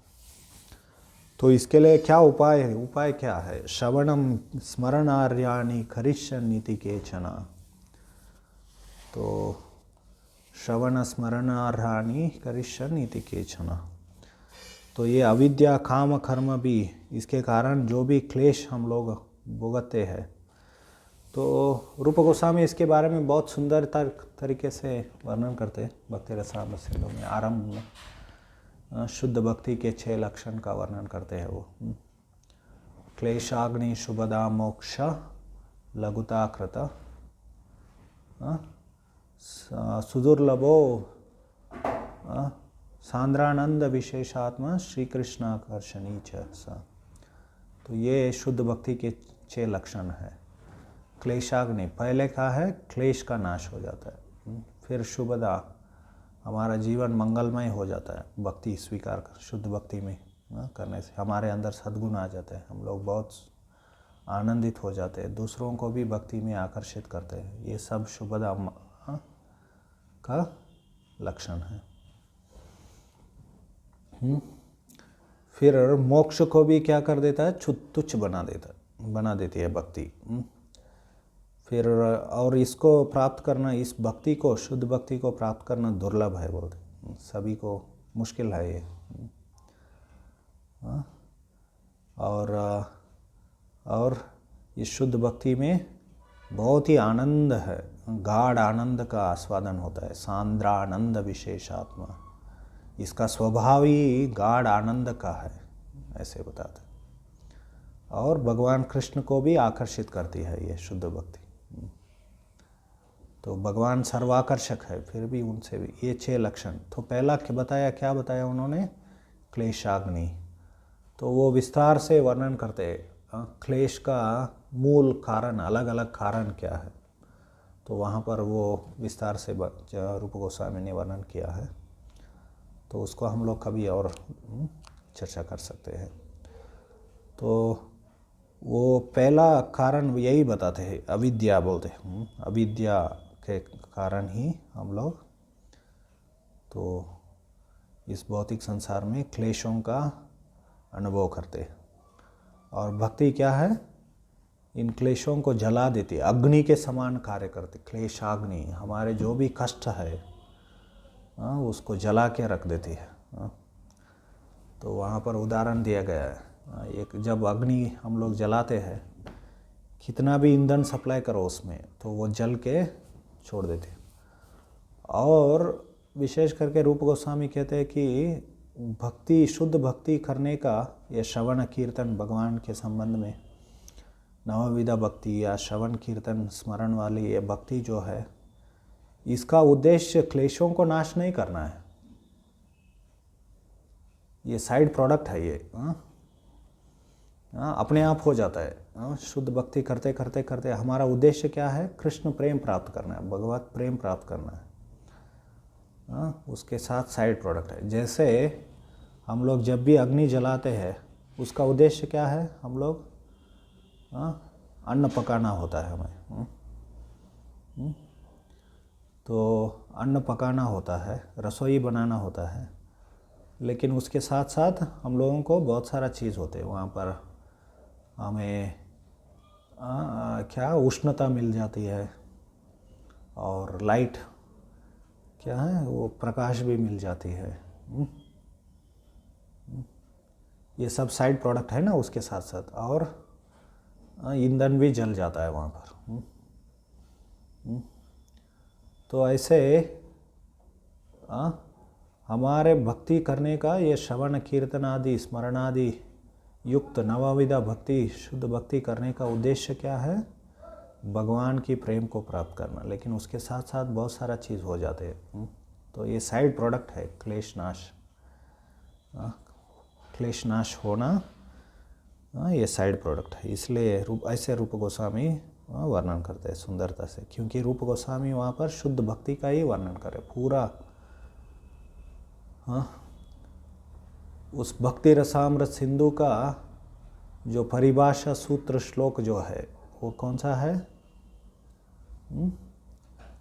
तो इसके लिए क्या उपाय है? उपाय क्या है? श्रवणम स्मरणार्याणि करिष्यन्निति केचन। तो श्रवण स्मरणार्याणि करिष्यन्निति केचन, तो ये अविद्या काम कर्म भी, इसके कारण जो भी क्लेश हम लोग भुगतते हैं। तो रूप गोस्वामी इसके बारे में बहुत सुंदर तरीके से वर्णन करते हैं भक्ति रसामृत सिंधु में। आरंभ में शुद्ध भक्ति के 6 लक्षण का वर्णन करते हैं वो। क्लेशाग्नि शुभदा मोक्ष लघुता कृत सुदुर्लभो सांद्रानंद विशेषात्मा श्री कृष्णाकर्षणी च। तो ये शुद्ध भक्ति के 6 लक्षण है। क्लेशाग्नि, पहले का है क्लेश का नाश हो जाता है। फिर शुभदा, हमारा जीवन मंगलमय हो जाता है भक्ति स्वीकार कर, शुद्ध भक्ति में करने से हमारे अंदर सद्गुण आ जाते हैं, हम लोग बहुत आनंदित हो जाते हैं, दूसरों को भी भक्ति में आकर्षित करते हैं। ये सब शुभदा का लक्षण है। फिर मोक्ष को भी क्या कर देता है, तुच्छ बना देती है भक्ति। फिर और इसको प्राप्त करना, इस भक्ति को, शुद्ध भक्ति को प्राप्त करना दुर्लभ है बोलते, सभी को मुश्किल है ये। और इस शुद्ध भक्ति में बहुत ही आनंद है, गाढ़ आनंद का आस्वादन होता है। सांद्रानंद विशेषात्मा, इसका स्वभाव ही गाढ़ आनंद का है, ऐसे बताते। और भगवान कृष्ण को भी आकर्षित करती है ये शुद्ध भक्ति। तो भगवान सर्वाकर्षक है, फिर भी उनसे भी ये 6 लक्षण। तो पहला क्या बताया उन्होंने, क्लेशाग्नि। तो वो विस्तार से वर्णन करते हैं क्लेश का मूल कारण, अलग अलग कारण क्या है। तो वहाँ पर वो विस्तार से रूप गोस्वामी ने वर्णन किया है। तो उसको हम लोग कभी और चर्चा कर सकते हैं। तो वो पहला कारण यही बताते हैं, अविद्या बोलते हैं। अविद्या के कारण ही हम लोग तो इस भौतिक संसार में क्लेशों का अनुभव करते हैं। और भक्ति क्या है? इन क्लेशों को जला देती है, अग्नि के समान कार्य करती। क्लेशाग्नि हमारे जो भी कष्ट है उसको जला के रख देती है। तो वहाँ पर उदाहरण दिया गया है, एक जब अग्नि हम लोग जलाते हैं, कितना भी ईंधन सप्लाई करो उसमें तो वो जल के छोड़ देती है। और विशेष करके रूप गोस्वामी कहते हैं कि भक्ति, शुद्ध भक्ति करने का ये श्रवण कीर्तन भगवान के संबंध में, नवविधा भक्ति या श्रवण कीर्तन स्मरण वाली ये भक्ति जो है, इसका उद्देश्य क्लेशों को नाश नहीं करना है। ये साइड प्रोडक्ट है, ये अपने आप हो जाता है। शुद्ध भक्ति करते करते करते हमारा उद्देश्य क्या है? कृष्ण प्रेम प्राप्त करना है, भगवत प्रेम प्राप्त करना है। उसके साथ साइड प्रोडक्ट है। जैसे हम लोग जब भी अग्नि जलाते हैं उसका उद्देश्य क्या है? हम लोग अन्न पकाना होता है हमें। तो अन्न पकाना होता है, रसोई बनाना होता है, लेकिन उसके साथ साथ हम लोगों को बहुत सारा चीज़ होते हैं वहाँ पर। हमें क्या उष्णता मिल जाती है, और लाइट क्या है, वो प्रकाश भी मिल जाती है। ये सब साइड प्रोडक्ट है ना उसके साथ साथ, और ईंधन भी जल जाता है वहाँ पर। तो ऐसे हमारे भक्ति करने का ये श्रवण कीर्तन आदि स्मरण आदि युक्त नवविधा भक्ति, शुद्ध भक्ति करने का उद्देश्य क्या है? भगवान की प्रेम को प्राप्त करना। लेकिन उसके साथ साथ बहुत सारा चीज़ हो जाते हैं। तो ये साइड प्रोडक्ट है क्लेश नाश। क्लेश नाश होना ये साइड प्रोडक्ट है। इसलिए ऐसे रूप गोस्वामी वर्णन करते हैं सुंदरता से, क्योंकि रूप गोस्वामी वहाँ पर शुद्ध भक्ति का ही वर्णन करे पूरा। उस भक्ति रसामृत सिंधु का जो परिभाषा सूत्र श्लोक जो है वो कौन सा है?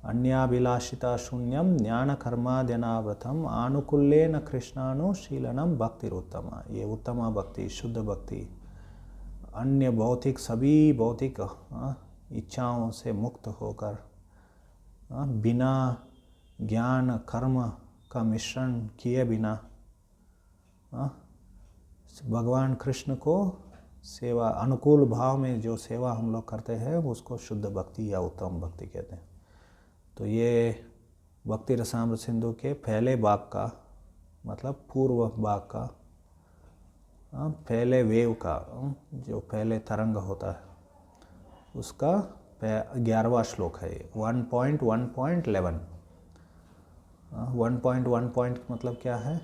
अन्याभिलाषिता शून्यम ज्ञान कर्माद्यनाव्रतम आनुकूल्येन कृष्णानुशीलनम भक्तिरुत्तमा। ये उत्तमा भक्ति, शुद्ध भक्ति, अन्य भौतिक सभी भौतिक इच्छाओं से मुक्त होकर बिना ज्ञान कर्म का मिश्रण किए बिना भगवान कृष्ण को सेवा, अनुकूल भाव में जो सेवा हम लोग करते हैं उसको शुद्ध भक्ति या उत्तम भक्ति कहते हैं। तो ये भक्ति रसामृत सिंधु के पहले भाग का, मतलब पूर्व भाग का, पहले वेव का, जो पहले तरंग होता है उसका 11वां श्लोक है। 1.1.11 1.1 मतलब क्या है?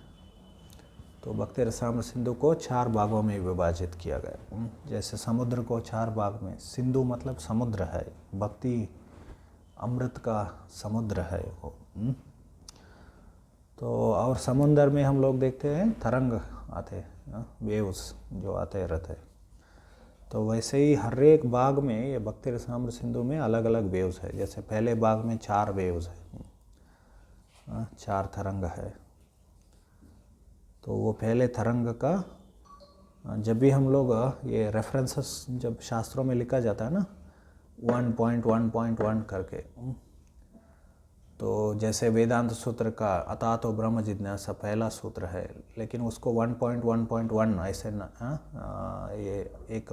तो भक्ति रसामृत सिंधु को 4 भागों में विभाजित किया गया। जैसे समुद्र को 4 भाग में, सिंधु मतलब समुद्र है, भक्ति अमृत का समुद्र है वो। तो और समुद्र में हम लोग देखते हैं तरंग आते, वेव्स जो आते रहते। तो वैसे ही हर एक भाग में ये भक्ति रसामृत सिंधु में अलग अलग वेव्स है। जैसे पहले भाग में 4 वेव्स है, 4 तरंग है। तो वो पहले तरंग का जब भी हम लोग ये रेफरेंसेस जब शास्त्रों में लिखा जाता है ना 1.1.1 करके, तो जैसे वेदांत सूत्र का अतातो ब्रह्म जिज्ञासा पहला सूत्र है, लेकिन उसको 1.1.1 ऐसे ये एक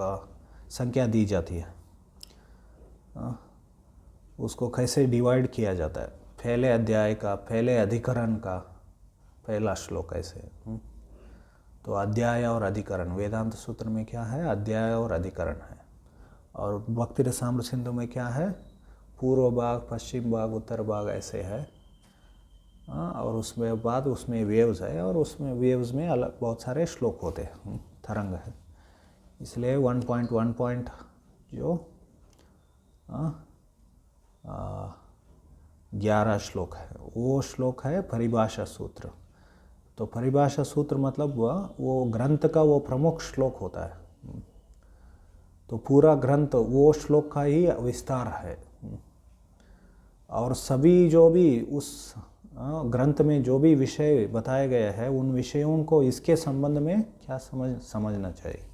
संख्या दी जाती है। उसको कैसे डिवाइड किया जाता है? पहले अध्याय का, पहले अधिकरण का पहला श्लोक ऐसे। तो अध्याय और अधिकरण वेदांत सूत्र में क्या है? अध्याय और अधिकरण है। और भक्ति रसामृत सिंधु में क्या है? पूर्व भाग, पश्चिम भाग, उत्तर भाग ऐसे है। और उसमें बाद उसमें वेव्स है, और उसमें वेव्स में अलग बहुत सारे श्लोक होते हैं, तरंग है। इसलिए 1.1 जो 11 श्लोक है, वो श्लोक है परिभाषा सूत्र। तो परिभाषा सूत्र मतलब वो ग्रंथ का वो प्रमुख श्लोक होता है। तो पूरा ग्रंथ वो श्लोक का ही विस्तार है। और सभी जो भी उस ग्रंथ में जो भी विषय बताए गए हैं उन विषयों को इसके संबंध में क्या समझना चाहिए।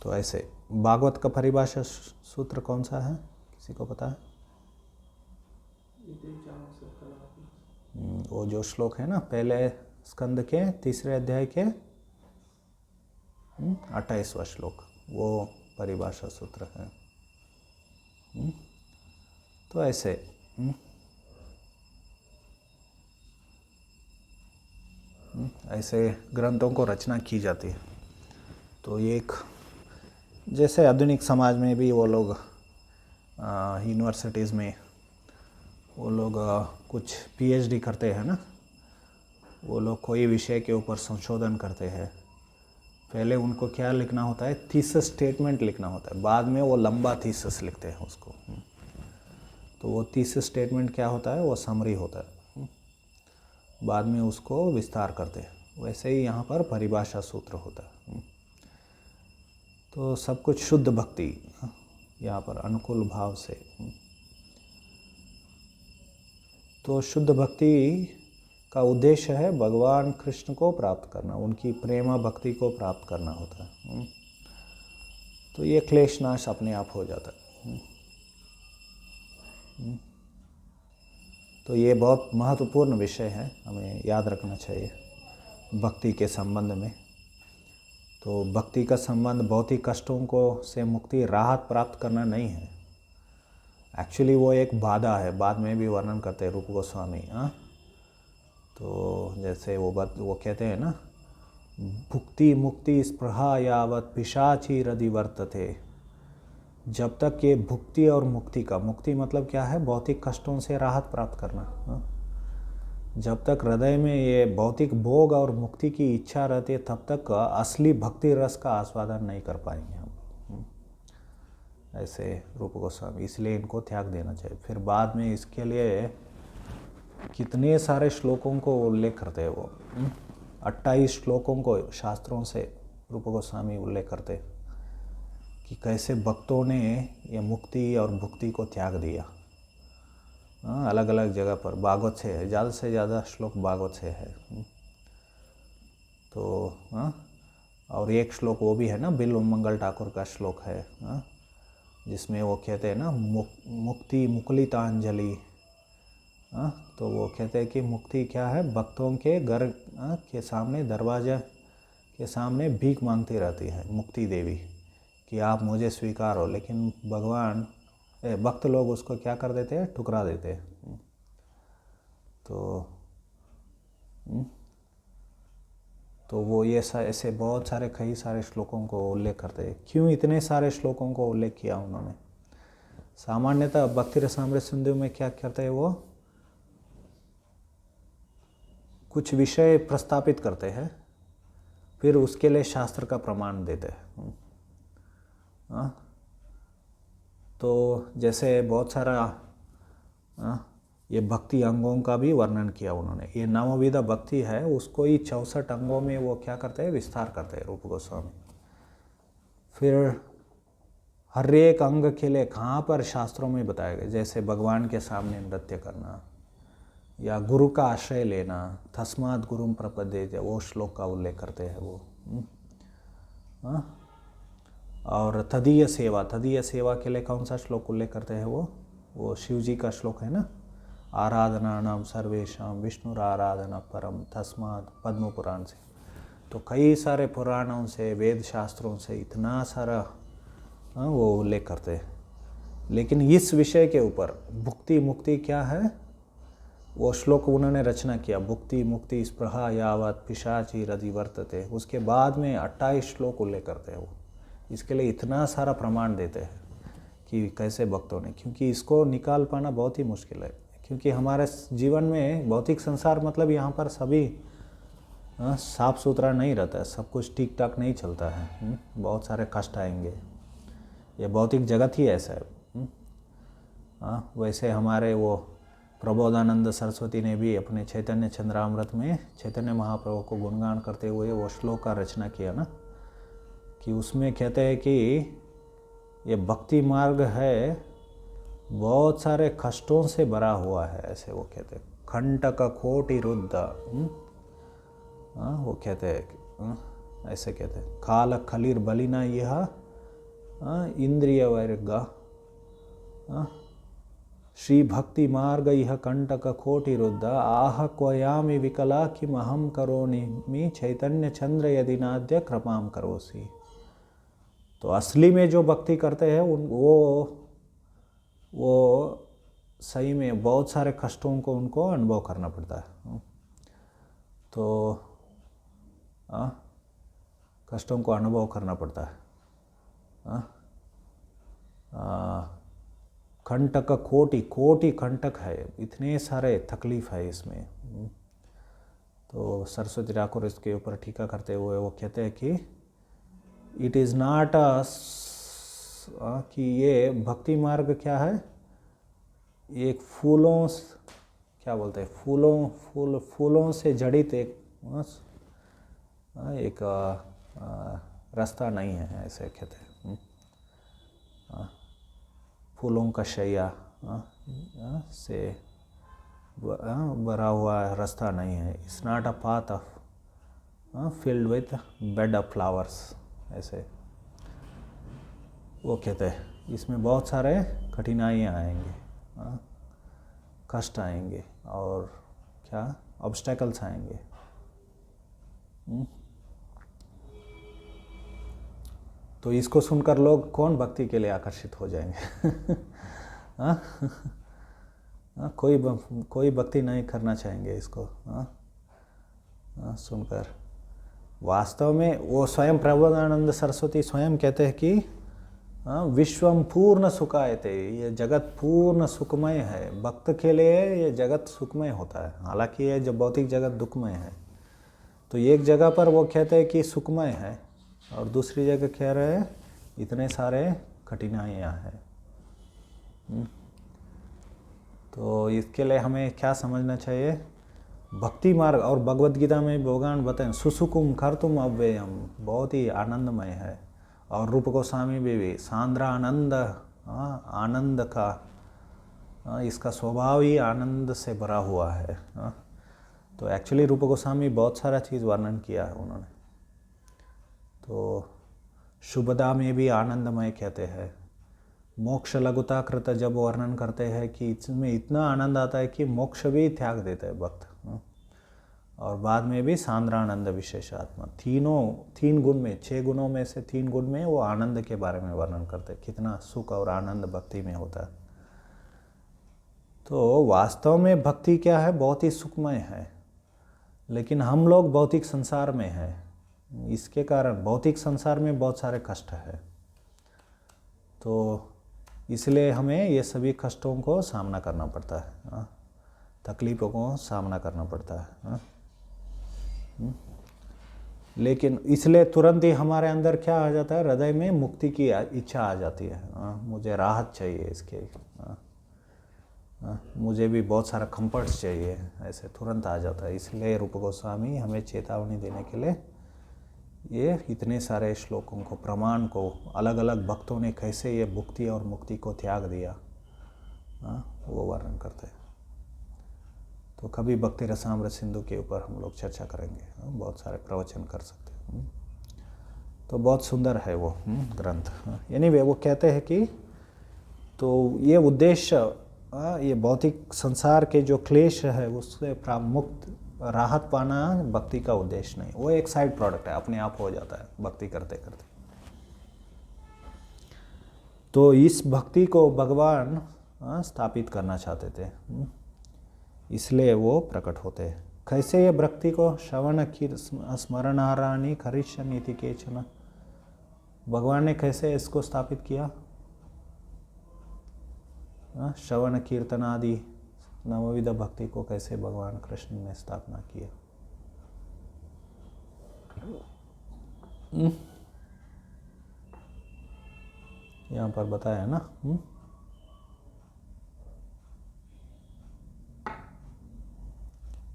तो ऐसे भागवत का परिभाषा सूत्र कौन सा है, किसी को पता है? वो जो श्लोक है ना, पहले स्कंद के 3 अध्याय के 28वां श्लोक, वो परिभाषा सूत्र है। तो ऐसे ऐसे ग्रंथों को रचना की जाती है। तो ये एक, जैसे आधुनिक समाज में भी वो लोग यूनिवर्सिटीज़ में वो लोग कुछ पीएचडी करते हैं ना, वो लोग कोई विषय के ऊपर संशोधन करते हैं। पहले उनको क्या लिखना होता है, थीसिस स्टेटमेंट लिखना होता है, बाद में वो लंबा थीसिस लिखते हैं उसको। तो वो थीसिस स्टेटमेंट क्या होता है, वो समरी होता है, बाद में उसको विस्तार करते हैं। वैसे ही यहाँ पर परिभाषा सूत्र होता है। तो सब कुछ शुद्ध भक्ति यहाँ पर अनुकूल भाव से। तो शुद्ध भक्ति का उद्देश्य है भगवान कृष्ण को प्राप्त करना, उनकी प्रेमा भक्ति को प्राप्त करना होता है। तो ये क्लेश नाश अपने आप हो जाता है। तो ये बहुत महत्वपूर्ण विषय है, हमें याद रखना चाहिए भक्ति के संबंध में। तो भक्ति का संबंध भौतिक कष्टों को से मुक्ति, राहत प्राप्त करना नहीं है। एक्चुअली वो एक बाधा है, बाद में भी वर्णन करते हैं रूप गोस्वामी। तो जैसे वो कहते हैं ना, भुक्ति मुक्ति स्पृहा यावत पिशाची हृदि वर्तते। जब तक ये भुक्ति और मुक्ति का, मुक्ति मतलब क्या है, भौतिक कष्टों से राहत प्राप्त करना, जब तक हृदय में ये भौतिक भोग और मुक्ति की इच्छा रहती है, तब तक असली भक्ति रस का आस्वादन नहीं कर पाएंगे हम। ऐसे रूप गोस्वामी, इसलिए इनको त्याग देना चाहिए। फिर बाद में इसके लिए कितने सारे श्लोकों को उल्लेख करते हैं वो, 28 श्लोकों को शास्त्रों से रूप गोस्वामी उल्लेख करते कि कैसे भक्तों ने ये मुक्ति और भुक्ति को त्याग दिया। अलग अलग जगह पर भागवत से है, ज़्यादा से ज़्यादा श्लोक भागवत से है। तो और एक श्लोक वो भी है ना, बिल्व मंगल ठाकुर का श्लोक है, जिसमें वो कहते हैं ना, मुक्ति मुकुलितांजलि। तो वो कहते हैं कि मुक्ति क्या है, भक्तों के घर के सामने, दरवाजे के सामने भीख मांगती रहती है मुक्ति देवी कि आप मुझे स्वीकार हो। लेकिन भगवान, भक्त लोग उसको क्या कर देते हैं, ठुकरा देते हैं। तो वो ये ऐसे बहुत सारे कई सारे श्लोकों को उल्लेख करते हैं। क्यों इतने सारे श्लोकों को उल्लेख किया उन्होंने? सामान्यतः भक्ति रसामृत सिंधु में क्या करते हैं, वो कुछ विषय प्रस्तापित करते हैं, फिर उसके लिए शास्त्र का प्रमाण देते हैं। तो जैसे बहुत सारा ये भक्ति अंगों का भी वर्णन किया उन्होंने। ये नवविधा भक्ति है, उसको ही 64 अंगों में वो क्या करते हैं, विस्तार करते हैं रूप गोस्वामी। फिर हर एक अंग के लिए कहाँ पर शास्त्रों में बताया गया, जैसे भगवान के सामने नृत्य करना या गुरु का आश्रय लेना, तस्मात् गुरुम प्रपद्येत, वो श्लोक का उल्लेख करते हैं वो। और तदीय सेवा के लिए कौन सा श्लोक उल्लेख करते हैं, वो शिव जी का श्लोक है ना, आराधना नाम सर्वेशां विष्णुर आराधना परम, तस्मात् पद्म पुराण से। तो कई सारे पुराणों से, वेद शास्त्रों से इतना सारा वो उल्लेख करते हैं। लेकिन इस विषय के ऊपर भुक्ति मुक्ति क्या है, वो श्लोक उन्होंने रचना किया, भुक्ति मुक्ति स्पृहा यावत पिशाची हृदि वर्तते। उसके बाद में 28 श्लोक उल्लेख करते हैं वो। इसके लिए इतना सारा प्रमाण देते हैं कि कैसे भक्तों ने, क्योंकि इसको निकाल पाना बहुत ही मुश्किल है। क्योंकि हमारे जीवन में भौतिक संसार मतलब यहाँ पर सभी साफ सुथरा नहीं रहता है, सब कुछ ठीक ठाक नहीं चलता है, बहुत सारे कष्ट आएंगे। ये भौतिक जगत ही ऐसा है। वैसे हमारे वो प्रबोधानंद सरस्वती ने भी अपने चैतन्य चंद्रामृत में चैतन्य महाप्रभु को गुणगान करते हुए वो श्लोक का रचना किया ना, कि उसमें कहते हैं कि ये भक्ति मार्ग है, बहुत सारे कष्टों से भरा हुआ है, ऐसे वो कहते हैं, कंटक कोटि रुद्ध। वो कहते हैं ऐसे कहते हैं। काल खलीर बलिना यह इंद्रिय वैर्गा श्री भक्ति मार्ग यह कंटक कोटि रुद्ध आह क्वयामि विकला किम अहम करोमि मी चैतन्य चंद्र यदि नाद्य कृपाम करोसि। तो असली में जो भक्ति करते हैं वो सही में बहुत सारे कष्टों को उनको अनुभव करना पड़ता है। तो कष्टों को अनुभव करना पड़ता है। कंटक कोटि कोटि कंटक है, इतने सारे तकलीफ है इसमें। तो सरस्वती ठाकुर इसके ऊपर टीका करते हुए वो कहते हैं कि इट इज़ नॉट कि ये भक्ति मार्ग क्या है, एक क्या बोलते हैं फूलों से जड़ित एक रास्ता नहीं है, ऐसे कहते हैं। फूलों का शैया से भरा हुआ रास्ता नहीं है। It's not a path of filled with bed of flowers, ऐसे वो कहते हैं। इसमें बहुत सारे कठिनाइयाँ आएंगे, कष्ट आएंगे और क्या ऑब्स्टेकल्स आएंगे। तो इसको सुनकर लोग कौन भक्ति के लिए आकर्षित हो जाएंगे। कोई भक्ति नहीं करना चाहेंगे इसको सुनकर। वास्तव में वो स्वयं प्रबोधानंद सरस्वती स्वयं कहते हैं कि विश्वम पूर्ण सुखायते, ये जगत पूर्ण सुखमय है। भक्त के लिए ये जगत सुखमय होता है, हालांकि ये जो भौतिक जगत दुखमय है। तो एक जगह पर वो कहते हैं कि सुखमय है और दूसरी जगह कह रहे हैं इतने सारे कठिनाइयाँ हैं। तो इसके लिए हमें क्या समझना चाहिए, भक्ति मार्ग। और भगवद गीता में भगवान बताएं सुसुकुम कर्तुम अव्ययम, बहुत ही आनंदमय है। और रूप गोस्वामी भी सांद्रा आनंद, आनंद का इसका स्वभाव ही आनंद से भरा हुआ है। तो एक्चुअली रूप गोस्वामी बहुत सारा चीज़ वर्णन किया है उन्होंने। तो शुभदा में भी आनंदमय कहते हैं। मोक्ष लघुता कृत जब वर्णन करते हैं कि इसमें इतना आनंद आता है कि मोक्ष भी त्याग देते हैं भक्त। और बाद में भी सांद्रानंद विशेषात्मा, तीन गुण में, 6 गुणों में से 3 गुण में वो आनंद के बारे में वर्णन करते हैं, कितना सुख और आनंद भक्ति में होता है। तो वास्तव में भक्ति क्या है, बहुत ही सुखमय है। लेकिन हम लोग भौतिक संसार में हैं, इसके कारण भौतिक संसार में बहुत सारे कष्ट है। तो इसलिए हमें ये सभी कष्टों को सामना करना पड़ता है, तकलीफ़ों को सामना करना पड़ता है। लेकिन इसलिए तुरंत ही हमारे अंदर क्या आ जाता है, हृदय में मुक्ति की इच्छा आ जाती है। मुझे राहत चाहिए इसके, मुझे भी बहुत सारा कंफर्ट्स चाहिए, ऐसे तुरंत आ जाता है। इसलिए रूप गोस्वामी हमें चेतावनी देने के लिए ये इतने सारे श्लोकों को, प्रमाण को, अलग अलग भक्तों ने कैसे ये भुक्ति और मुक्ति को त्याग दिया वो वर्णन करते हैं। तो कभी भक्ति रसामृत सिंधु के ऊपर हम लोग चर्चा करेंगे, बहुत सारे प्रवचन कर सकते हैं। तो बहुत सुंदर है वो ग्रंथ। एनीवे वो कहते हैं कि तो ये उद्देश्य, ये भौतिक संसार के जो क्लेश है उससे मुक्त राहत पाना भक्ति का उद्देश्य नहीं, वो एक साइड प्रोडक्ट है, अपने आप हो जाता है भक्ति करते करते। तो इस भक्ति को भगवान स्थापित करना चाहते थे, इसलिए वो प्रकट होते हैं। कैसे ये भक्ति को श्रवण की स्मरणाराणी करिष्यन्ति केचन, भगवान ने कैसे इसको स्थापित किया, श्रवण कीर्तन आदि नवविध भक्ति को कैसे भगवान कृष्ण ने स्थापना किया। यहाँ पर बताया ना।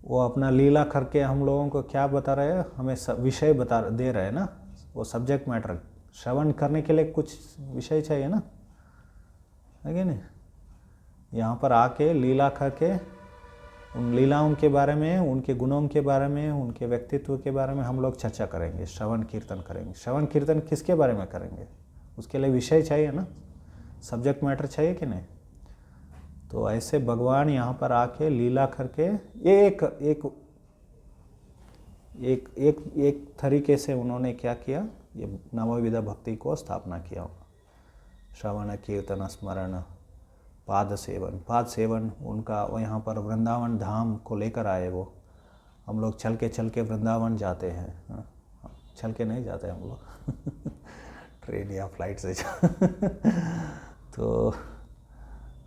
वो अपना लीला करके हम लोगों को क्या बता रहे हैं, हमें विषय दे रहे हैं ना, वो सब्जेक्ट मैटर। श्रवण करने के लिए कुछ विषय चाहिए ना, है कि नहीं। यहाँ पर आके लीला करके उन लीलाओं के बारे में, उनके गुणों के बारे में, उनके व्यक्तित्व के बारे में हम लोग चर्चा करेंगे, श्रवण कीर्तन करेंगे। श्रवण कीर्तन किसके बारे में करेंगे? उसके लिए विषय चाहिए ना, सब्जेक्ट मैटर चाहिए कि नहीं? तो ऐसे भगवान यहाँ पर आके लीला करके एक एक एक एक एक तरीके से उन्होंने क्या किया, ये नवविधा भक्ति को स्थापना किया। श्रवण कीर्तन स्मरण पाद सेवन, पाद सेवन उनका वो यहाँ पर वृंदावन धाम को लेकर आए। वो हम लोग चल के वृंदावन जाते हैं, चल के नहीं जाते हम लोग ट्रेन या फ्लाइट से तो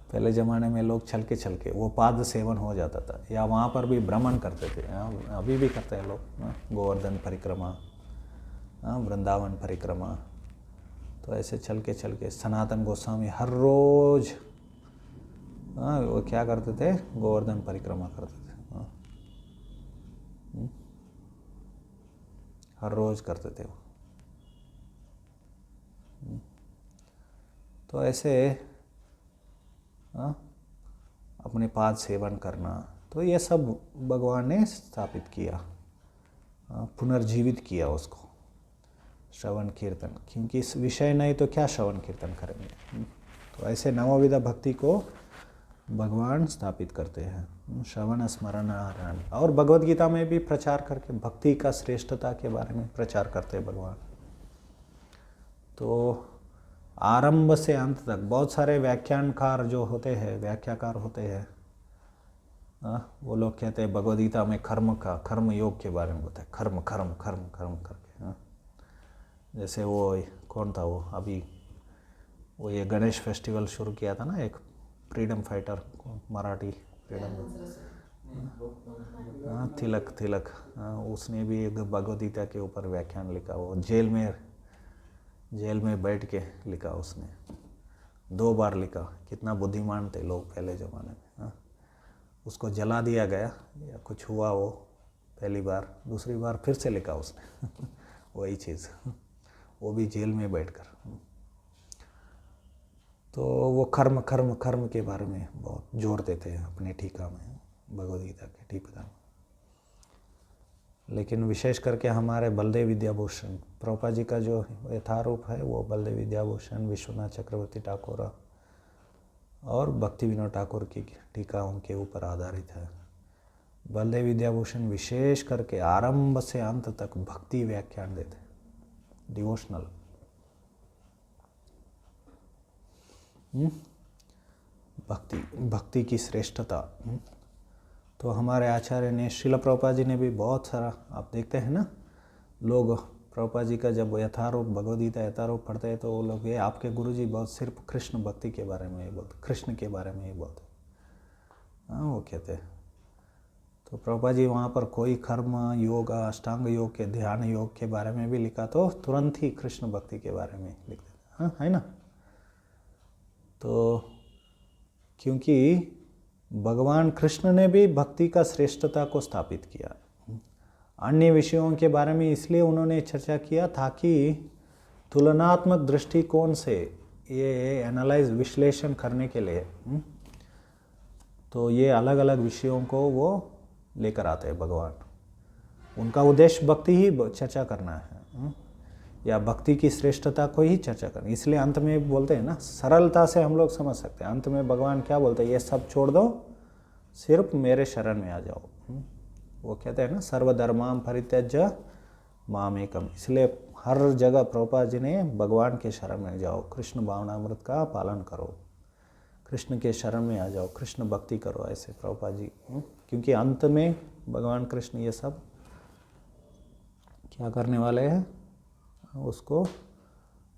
पहले ज़माने में लोग चल के वो पाद सेवन हो जाता था, या वहाँ पर भी भ्रमण करते थे। अभी भी करते हैं लोग, गोवर्धन परिक्रमा, वृंदावन परिक्रमा। तो ऐसे चल के सनातन गोस्वामी हर रोज़ वो क्या करते थे, गोवर्धन परिक्रमा करते थे। हर रोज़ करते थे वो। तो ऐसे अपने पाद सेवन करना, तो ये सब भगवान ने स्थापित किया, पुनर्जीवित किया उसको, श्रवण कीर्तन। क्योंकि इस विषय नहीं तो क्या श्रवण कीर्तन करेंगे। तो ऐसे नवविधा भक्ति को भगवान स्थापित करते हैं, श्रवण स्मरण आराधन। और भगवद गीता में भी प्रचार करके भक्ति का श्रेष्ठता के बारे में प्रचार करते हैं भगवान। तो आरंभ से अंत तक बहुत सारे व्याख्यानकार जो होते हैं, व्याख्याकार होते हैं, वो लोग कहते हैं भगवद गीता में कर्म योग के बारे में होता है। कर्म करके। जैसे वो कौन था वो अभी वो ये गणेश फेस्टिवल शुरू किया था ना, एक फ्रीडम फाइटर, मराठी फ्रीडम, तिलक, उसने भी भगवद गीता के ऊपर व्याख्यान लिखा। वो जेल में बैठ के लिखा उसने, 2 बार लिखा। कितना बुद्धिमान थे लोग पहले ज़माने में। उसको जला दिया गया या कुछ हुआ, वो पहली बार, दूसरी बार फिर से लिखा उसने वही चीज़, वो भी जेल में बैठकर। तो वो कर्म के बारे में बहुत जोर देते हैं अपने टीका में, भगवद गीता के टीका में। लेकिन विशेष करके हमारे बलदेव विद्याभूषण प्रभुपाद जी का जो यथारूप है, वो बलदेव विद्याभूषण, विश्वनाथ चक्रवर्ती ठाकुर और भक्ति विनोद ठाकुर की टीका उनके ऊपर आधारित है। बलदेव विद्याभूषण विशेष करके आरंभ से अंत तक भक्ति व्याख्यान देते, डिवोशनल। भक्ति की श्रेष्ठता। तो हमारे आचार्य ने, श्रील प्रभुपाद जी ने भी बहुत सारा, आप देखते हैं ना, लोग प्रभुपाद जी का जब यथारूप भगवद गीता यथारूप पढ़ते हैं तो वो लोग, ये आपके गुरुजी बहुत सिर्फ कृष्ण भक्ति के बारे में ही बोलते, कृष्ण के बारे में ही बोलते, वो कहते हैं। तो प्रभुपाद जी वहाँ पर कोई कर्म योग, अष्टांग योग के, ध्यान योग के बारे में भी लिखा तो तुरंत ही कृष्ण भक्ति के बारे में लिख देते, है ना। तो क्योंकि भगवान कृष्ण ने भी भक्ति का श्रेष्ठता को स्थापित किया। अन्य विषयों के बारे में इसलिए उन्होंने चर्चा किया ताकि तुलनात्मक दृष्टिकोण से ये एनालाइज, विश्लेषण करने के लिए, तो ये अलग अलग विषयों को वो लेकर आते हैं भगवान। उनका उद्देश्य भक्ति ही चर्चा करना है, या भक्ति की श्रेष्ठता को ही चर्चा करनी। इसलिए अंत में बोलते हैं ना, सरलता से हम लोग समझ सकते हैं। अंत में भगवान क्या बोलते हैं, ये सब छोड़ दो, सिर्फ मेरे शरण में आ जाओ। वो कहते हैं ना, सर्वधर्माम परित्यज्य माम एकम। इसलिए हर जगह प्रभुपाद जी ने भगवान के शरण में जाओ, कृष्ण भावनामृत का पालन करो, कृष्ण के शरण में आ जाओ, कृष्ण भक्ति करो, ऐसे प्रभुपाद जी। क्योंकि अंत में भगवान कृष्ण ये सब क्या करने वाले हैं, उसको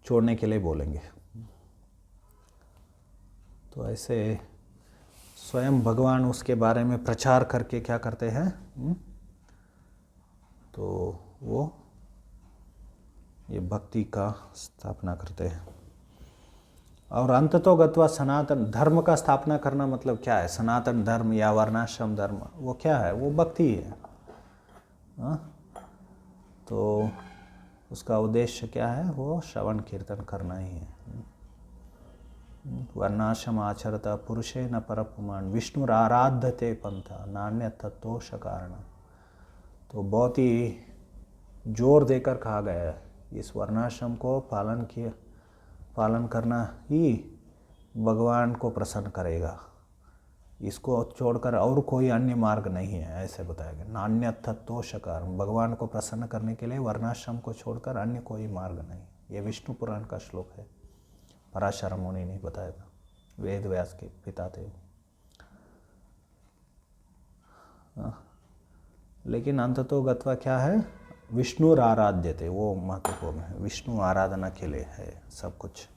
छोड़ने के लिए बोलेंगे। तो ऐसे स्वयं भगवान उसके बारे में प्रचार करके क्या करते हैं, तो वो ये भक्ति का स्थापना करते हैं। और अंत तो गत्वा सनातन धर्म का स्थापना करना मतलब क्या है, सनातन धर्म या वर्णाश्रम धर्म, वो क्या है, वो भक्ति है। तो उसका उद्देश्य क्या है, वो श्रवण कीर्तन करना ही है। वर्णाश्रम आचरता पुरुषे न परपुमान विष्णुराराध्यते पंथा नान्य तत्वोश कारण। तो बहुत ही जोर देकर कहा गया है इस वर्णाश्रम को पालन करना ही भगवान को प्रसन्न करेगा, इसको छोड़कर और कोई अन्य मार्ग नहीं है, ऐसे बताया गया। नान्य तत्वोश कारण, भगवान को प्रसन्न करने के लिए वर्णाश्रम को छोड़कर अन्य कोई मार्ग नहीं। ये विष्णु पुराण का श्लोक है, पराशर मुनि ने बताया था, वेद व्यास के पिता थे। लेकिन अंततो गत्वा क्या है, विष्णु आराध्य थे, वो महत्वपूर्ण है, विष्णु आराधना के लिए है सब कुछ।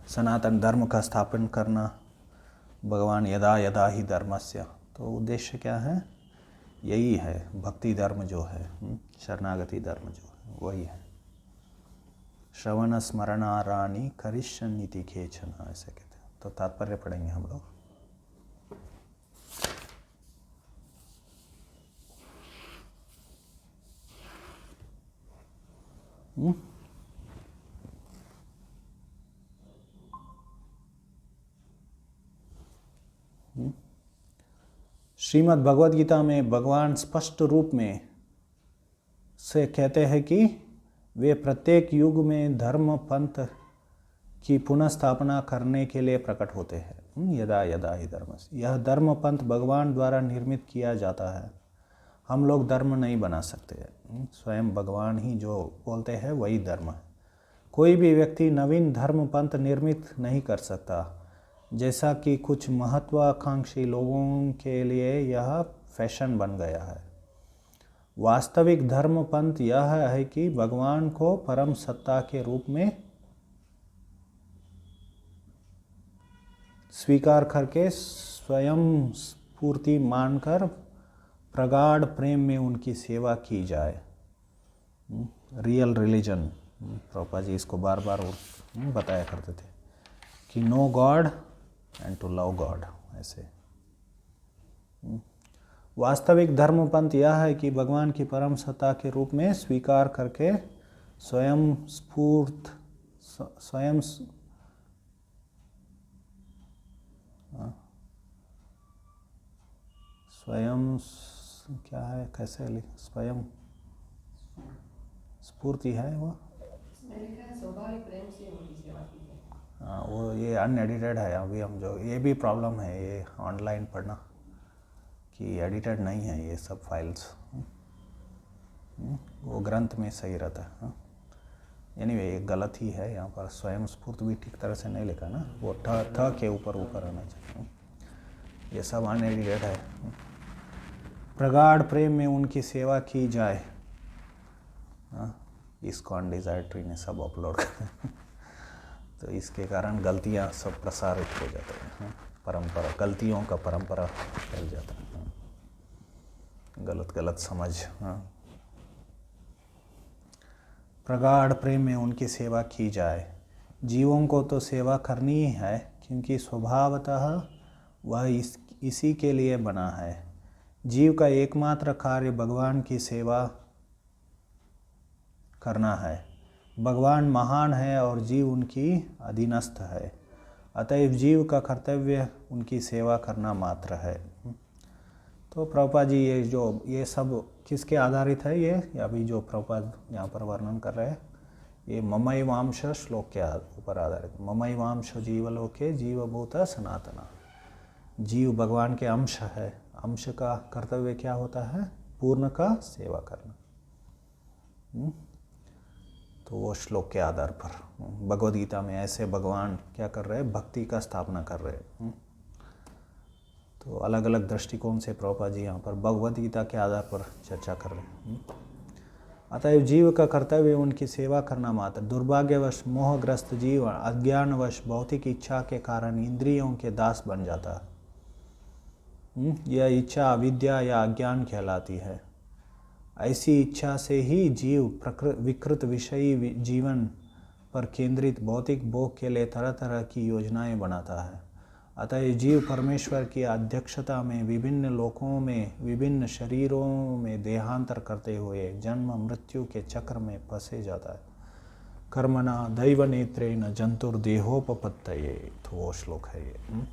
सनातन धर्म का स्थापन करना, भगवान यदा यदा ही धर्मस्य, तो उद्देश्य क्या है, यही है, भक्ति धर्म जो है, शरणागति धर्म जो है वही है। श्रवण स्मरणारानी करिष्यन्निति केचन, ऐसे कहते हैं। तो तात्पर्य पढ़ेंगे हम लोग। श्रीमद् भगवद गीता में भगवान स्पष्ट रूप में से कहते हैं कि वे प्रत्येक युग में धर्म पंथ की पुनः स्थापना करने के लिए प्रकट होते हैं। यदा यदा ही धर्म, यह धर्म पंथ भगवान द्वारा निर्मित किया जाता है, हम लोग धर्म नहीं बना सकते, स्वयं भगवान ही जो बोलते हैं वही धर्म है। कोई भी व्यक्ति नवीन धर्म पंथ निर्मित नहीं कर सकता, जैसा कि कुछ महत्वाकांक्षी लोगों के लिए यह फैशन बन गया है। वास्तविक धर्म पंथ यह है कि भगवान को परम सत्ता के रूप में स्वीकार करके स्वयं स्फूर्ति मानकर प्रगाढ़ प्रेम में उनकी सेवा की जाए। रियल रिलीजन, प्रभुपाद जी इसको बार बार बताया करते थे कि know God and to love God, ऐसे। वास्तविक धर्म पंथ यह है कि भगवान की परम सत्ता के रूप में स्वीकार करके स्वयं क्या है, कैसे लिख, स्वयं स्फूर्ति है वो, स्वाभाविक प्रेम से उनकी सेवा की जाए। हाँ, वो ये अनएडिटेड है। अभी हम जो ये भी प्रॉब्लम है ये ऑनलाइन पढ़ना कि एडिटेड नहीं है ये सब फाइल्स, वो ग्रंथ में सही रहता है। एनीवे ये गलत ही है, यहाँ पर स्वयं स्फूर्त भी ठीक तरह से नहीं लिखा ना, वो ठ के ऊपर रहना चाहिए। ये सब अनएडिटेड है। प्रगाढ़ प्रेम में उनकी सेवा की जाए, ISKCON डिजायर ट्री ने सब अपलोड कर तो इसके कारण गलतियाँ सब प्रसारित हो जाते हैं, परंपरा, गलतियों का परंपरा फैल जाता है, गलत समझ। प्रगाढ़ प्रेम में उनकी सेवा की जाए। जीवों को तो सेवा करनी ही है, क्योंकि स्वभावतः वह इसी के लिए बना है। जीव का एकमात्र कार्य भगवान की सेवा करना है। भगवान महान है और जीव उनकी अधीनस्थ है, अतएव जीव का कर्तव्य उनकी सेवा करना मात्र है। तो प्रभुपाद जी ये सब किसके आधारित है, ये अभी जो प्रभुपाद यहाँ पर वर्णन कर रहे हैं, ये ममैवांश श्लोक के ऊपर आधारित। ममैवांश जीवलोके जीवभूत सनातना, जीव भगवान के अंश है, अंश का कर्तव्य क्या होता है, पूर्ण का सेवा करना। तो वो श्लोक के आधार पर भगवद गीता में ऐसे भगवान क्या कर रहे हैं, भक्ति का स्थापना कर रहे हैं। तो अलग अलग दृष्टिकोण से प्रभुपाद जी यहाँ पर भगवद गीता के आधार पर चर्चा कर रहे हैं। अतएव जीव का कर्तव्य उनकी सेवा करना मात्र। दुर्भाग्यवश मोहग्रस्त जीव अज्ञानवश भौतिक इच्छा के कारण इंद्रियों के दास बन जाता है। यह इच्छा अविद्या या अज्ञान कहलाती है। ऐसी इच्छा से ही जीव विकृत विषयी जीवन पर केंद्रित भौतिक भोग के लिए तरह तरह की योजनाएं बनाता है। अतः जीव परमेश्वर की अध्यक्षता में विभिन्न लोकों में विभिन्न शरीरों में देहांतर करते हुए जन्म मृत्यु के चक्र में फंसे जाता है। कर्मणा दैव नेत्रेण जंतुर्देहोपपत्तये, तो वो श्लोक है ये।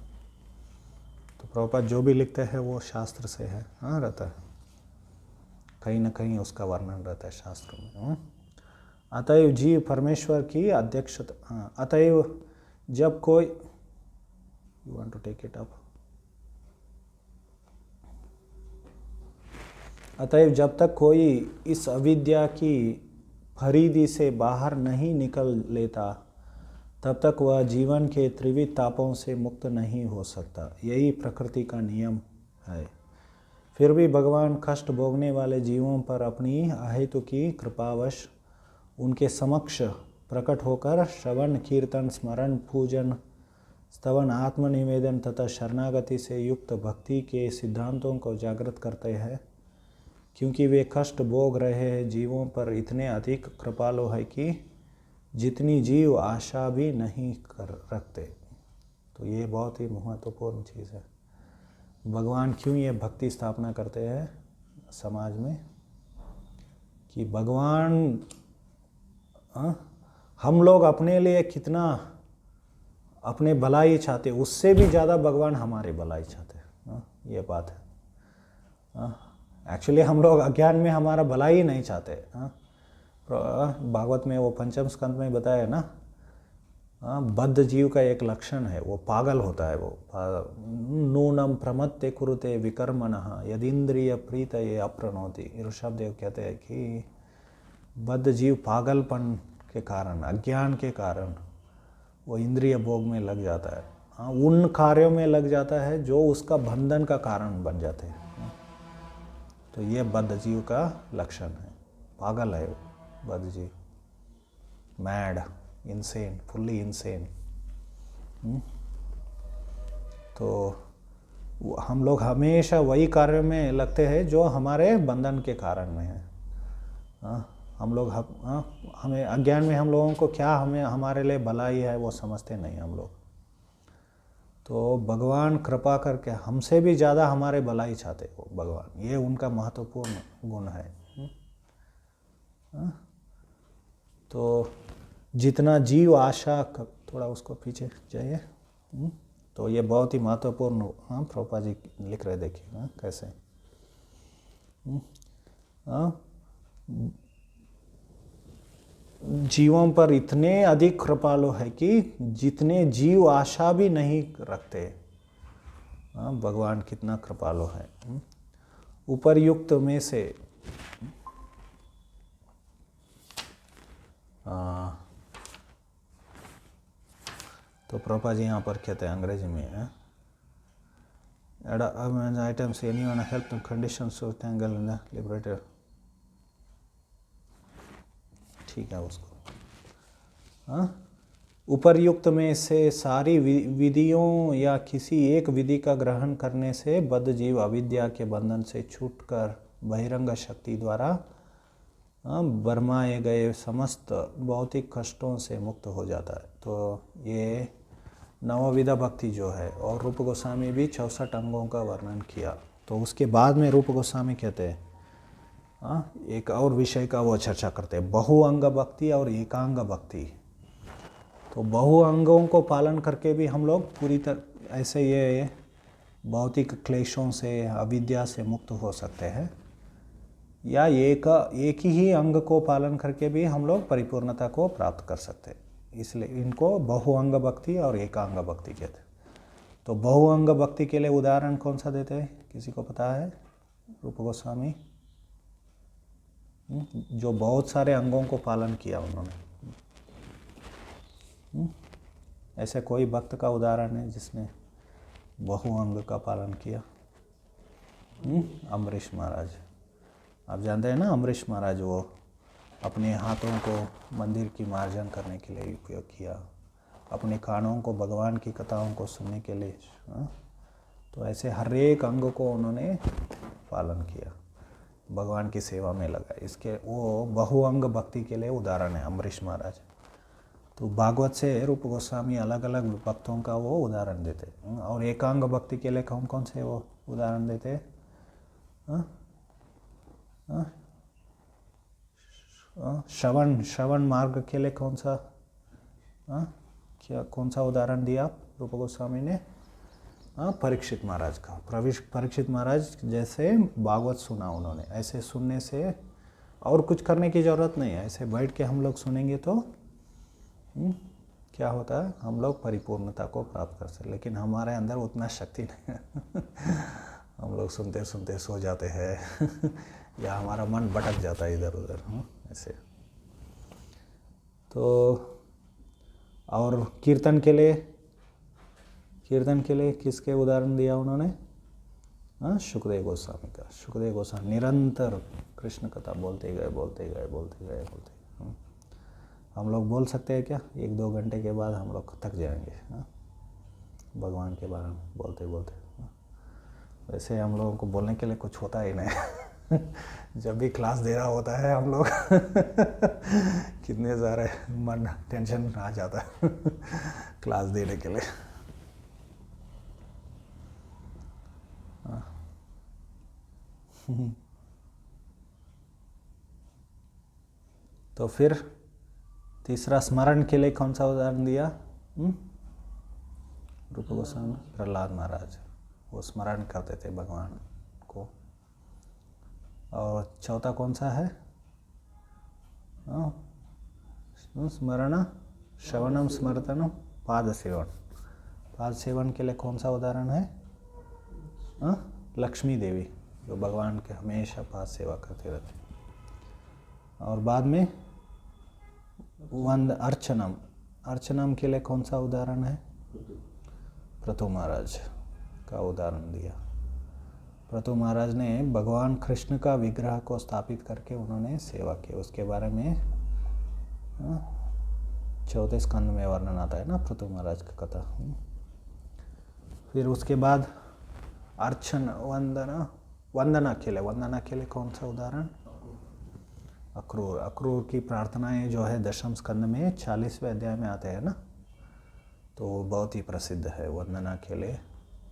तो प्रभुपाद जो भी लिखते हैं वो शास्त्र से है, हाँ रहता है, कहीं ना कहीं उसका वर्णन रहता है शास्त्रों में। अतएव जीव परमेश्वर की अध्यक्षता, अतएव जब कोई, you want to take it up, अतएव जब तक कोई इस अविद्या की परिधि से बाहर नहीं निकल लेता तब तक वह जीवन के त्रिविध तापों से मुक्त नहीं हो सकता। यही प्रकृति का नियम है। फिर भी भगवान कष्ट भोगने वाले जीवों पर अपनी अहेतु की कृपावश उनके समक्ष प्रकट होकर श्रवण कीर्तन स्मरण पूजन स्तवन आत्मनिवेदन तथा शरणागति से युक्त भक्ति के सिद्धांतों को जागृत करते हैं, क्योंकि वे कष्ट भोग रहे जीवों पर इतने अधिक कृपालु है कि जितनी जीव आशा भी नहीं कर रखते। तो ये बहुत ही महत्वपूर्ण चीज़ है। भगवान क्यों ये भक्ति स्थापना करते हैं समाज में, कि भगवान हम लोग अपने लिए कितना अपने भलाई चाहते, उससे भी ज़्यादा भगवान हमारे भलाई चाहते हैं। ये बात है। एक्चुअली हम लोग अज्ञान में हमारा भलाई ही नहीं चाहते। भागवत में वो पंचम स्कंद में बताया ना, बद्ध जीव का एक लक्षण है, वो पागल होता है। वो नूनम प्रमत्ते कुरुते विकर्मणः यदीन्द्रिय प्रीत ये अप्रणोति। ऋषभदेव कहते हैं कि बद्ध जीव पागलपन के कारण, अज्ञान के कारण वो इंद्रिय भोग में लग जाता है, उन कार्यों में लग जाता है जो उसका बंधन का कारण बन जाते हैं। तो ये बद्ध जीव का लक्षण है, पागल है वो बद्ध जीव, मैड, इंसेन, फुल्ली इंसेन। तो हम लोग हमेशा वही कार्य में लगते हैं जो हमारे बंधन के कारण में है। हम लोग हमें अज्ञान में हम लोगों को क्या हमें हमारे लिए भलाई है वो समझते नहीं हम लोग। तो भगवान कृपा करके हमसे भी ज़्यादा हमारे भलाई चाहते हो भगवान, ये उनका महत्वपूर्ण गुण है। तो जितना जीव आशा, थोड़ा उसको पीछे जाइए। तो ये बहुत ही महत्वपूर्ण, प्रभुपाद जी लिख रहे, देखिए कैसे। जीवों पर इतने अधिक कृपालु है कि जितने जीव आशा भी नहीं रखते। भगवान कितना कृपालु है। उपर्युक्त में से तो प्रभुपाद जी यहाँ पर कहते हैं अंग्रेजी में, items anyone help conditions to tangle in the liberator, ठीक है उसको। उपर्युक्त में से सारी विधियों या किसी एक विधि का ग्रहण करने से बद्ध जीव अविद्या के बंधन से छूटकर बहिरंग शक्ति द्वारा बरमाए गए समस्त भौतिक कष्टों से मुक्त हो जाता है। तो ये नवविधा भक्ति जो है, और रूप गोस्वामी भी 64 अंगों का वर्णन किया। तो उसके बाद में रूप गोस्वामी कहते हैं एक और विषय का वो चर्चा करते हैं, बहुअंग भक्ति और एकांग भक्ति। तो बहुअंगों को पालन करके भी हम लोग पूरी तरह ऐसे ये भौतिक क्लेशों से अविद्या से मुक्त हो सकते हैं, या एक ही अंग को पालन करके भी हम लोग परिपूर्णता को प्राप्त कर सकते हैं। इसलिए इनको बहुअंग भक्ति और एकांग भक्ति कहते हैं। तो बहुअंग भक्ति के लिए उदाहरण कौन सा देते हैं, किसी को पता है? रूप गोस्वामी, जो बहुत सारे अंगों को पालन किया उन्होंने। ऐसे कोई भक्त का उदाहरण है जिसने बहुअंग का पालन किया? अम्बरीश महाराज। आप जानते हैं ना अम्बरीश महाराज, वो अपने हाथों को मंदिर की मार्जन करने के लिए उपयोग किया, अपने कानों को भगवान की कथाओं को सुनने के लिए। तो ऐसे हर एक अंग को उन्होंने पालन किया, भगवान की सेवा में लगा। इसके वो बहुअंग भक्ति के लिए उदाहरण है अम्बरीश महाराज। तो भागवत से रूप गोस्वामी अलग अलग भक्तों का वो उदाहरण देते। और एकांग भक्ति के लिए कौन कौन से वो उदाहरण देते? श्रवण मार्ग के लिए कौन सा कौन सा उदाहरण दिया आप रूप गोस्वामी ने? परीक्षित महाराज का। परीक्षित महाराज जैसे भागवत सुना उन्होंने, ऐसे सुनने से और कुछ करने की ज़रूरत नहीं है। ऐसे बैठ के हम लोग सुनेंगे तो क्या होता है, हम लोग परिपूर्णता को प्राप्त कर सकते, लेकिन हमारे अंदर उतना शक्ति नहीं है। हम लोग सुनते सुनते सो जाते हैं या हमारा मन भटक जाता है इधर उधर ऐसे। तो और कीर्तन के लिए किसके उदाहरण दिया उन्होंने? सुखदेव गोस्वामी का। सुखदेव गोस्वामी निरंतर कृष्ण कथा बोलते गए। हम लोग बोल सकते हैं क्या? 1-2 घंटे के बाद हम लोग थक जाएंगे भगवान के बारे में बोलते। वैसे हम लोगों को बोलने के लिए कुछ होता ही नहीं। जब भी क्लास दे रहा होता है हम लोग कितने सारे मन टेंशन आ जाता है क्लास देने के लिए। तो फिर तीसरा स्मरण के लिए कौन सा उदाहरण दिया? रूप गोस्वामी प्रहलाद महाराज, वो स्मरण करते थे भगवान को। और चौथा कौन सा है? स्मरण श्रवणम स्मृतनम पाद सेवन के लिए कौन सा उदाहरण है? लक्ष्मी देवी, जो भगवान के हमेशा पाद सेवा करते रहते। और बाद में अर्चनम के लिए कौन सा उदाहरण है? प्रतु महाराज का उदाहरण दिया। प्रतु महाराज ने भगवान कृष्ण का विग्रह को स्थापित करके उन्होंने सेवा की। उसके बारे में 4 स्कंद में वर्णन आता है ना प्रतु महाराज की कथा। फिर उसके बाद अर्चन वंदना के लिए कौन सा उदाहरण? अक्रूर की प्रार्थनाएं जो है 10वें स्कंद में 40वें अध्याय में आते हैं ना, तो बहुत ही प्रसिद्ध है वंदना के लिए।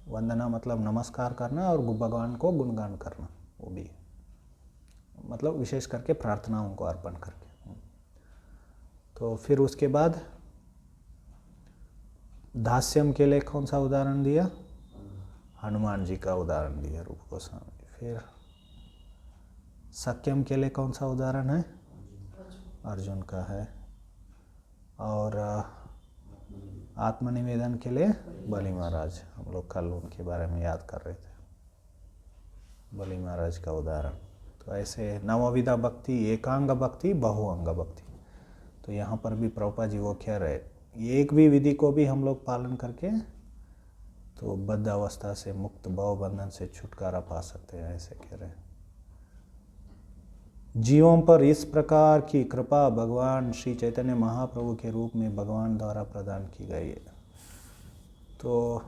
वंदना मतलब नमस्कार करना और भगवान को गुणगान करना, वो भी मतलब विशेष करके प्रार्थनाओं को अर्पण करके। तो फिर उसके बाद दास्यम के लिए कौन सा उदाहरण दिया? हनुमान जी का उदाहरण दिया रूप गोस्वामी। फिर सत्यम के लिए कौन सा उदाहरण है? अर्जुन का है। और आत्मनिवेदन के लिए बलि महाराज। हम लोग कल उनके बारे में याद कर रहे थे, बलि महाराज का उदाहरण। तो ऐसे नवविधा भक्ति, एकांग भक्ति, बहुअंग भक्ति। तो यहाँ पर भी प्रभुपाद जी वो कह रहे, एक भी विधि को भी हम लोग पालन करके तो बद्ध अवस्था से मुक्त, भव बंधन से छुटकारा पा सकते हैं, ऐसे कह रहे हैं। जीवों पर इस प्रकार की कृपा भगवान श्री चैतन्य महाप्रभु के रूप में भगवान द्वारा प्रदान की गई है। तो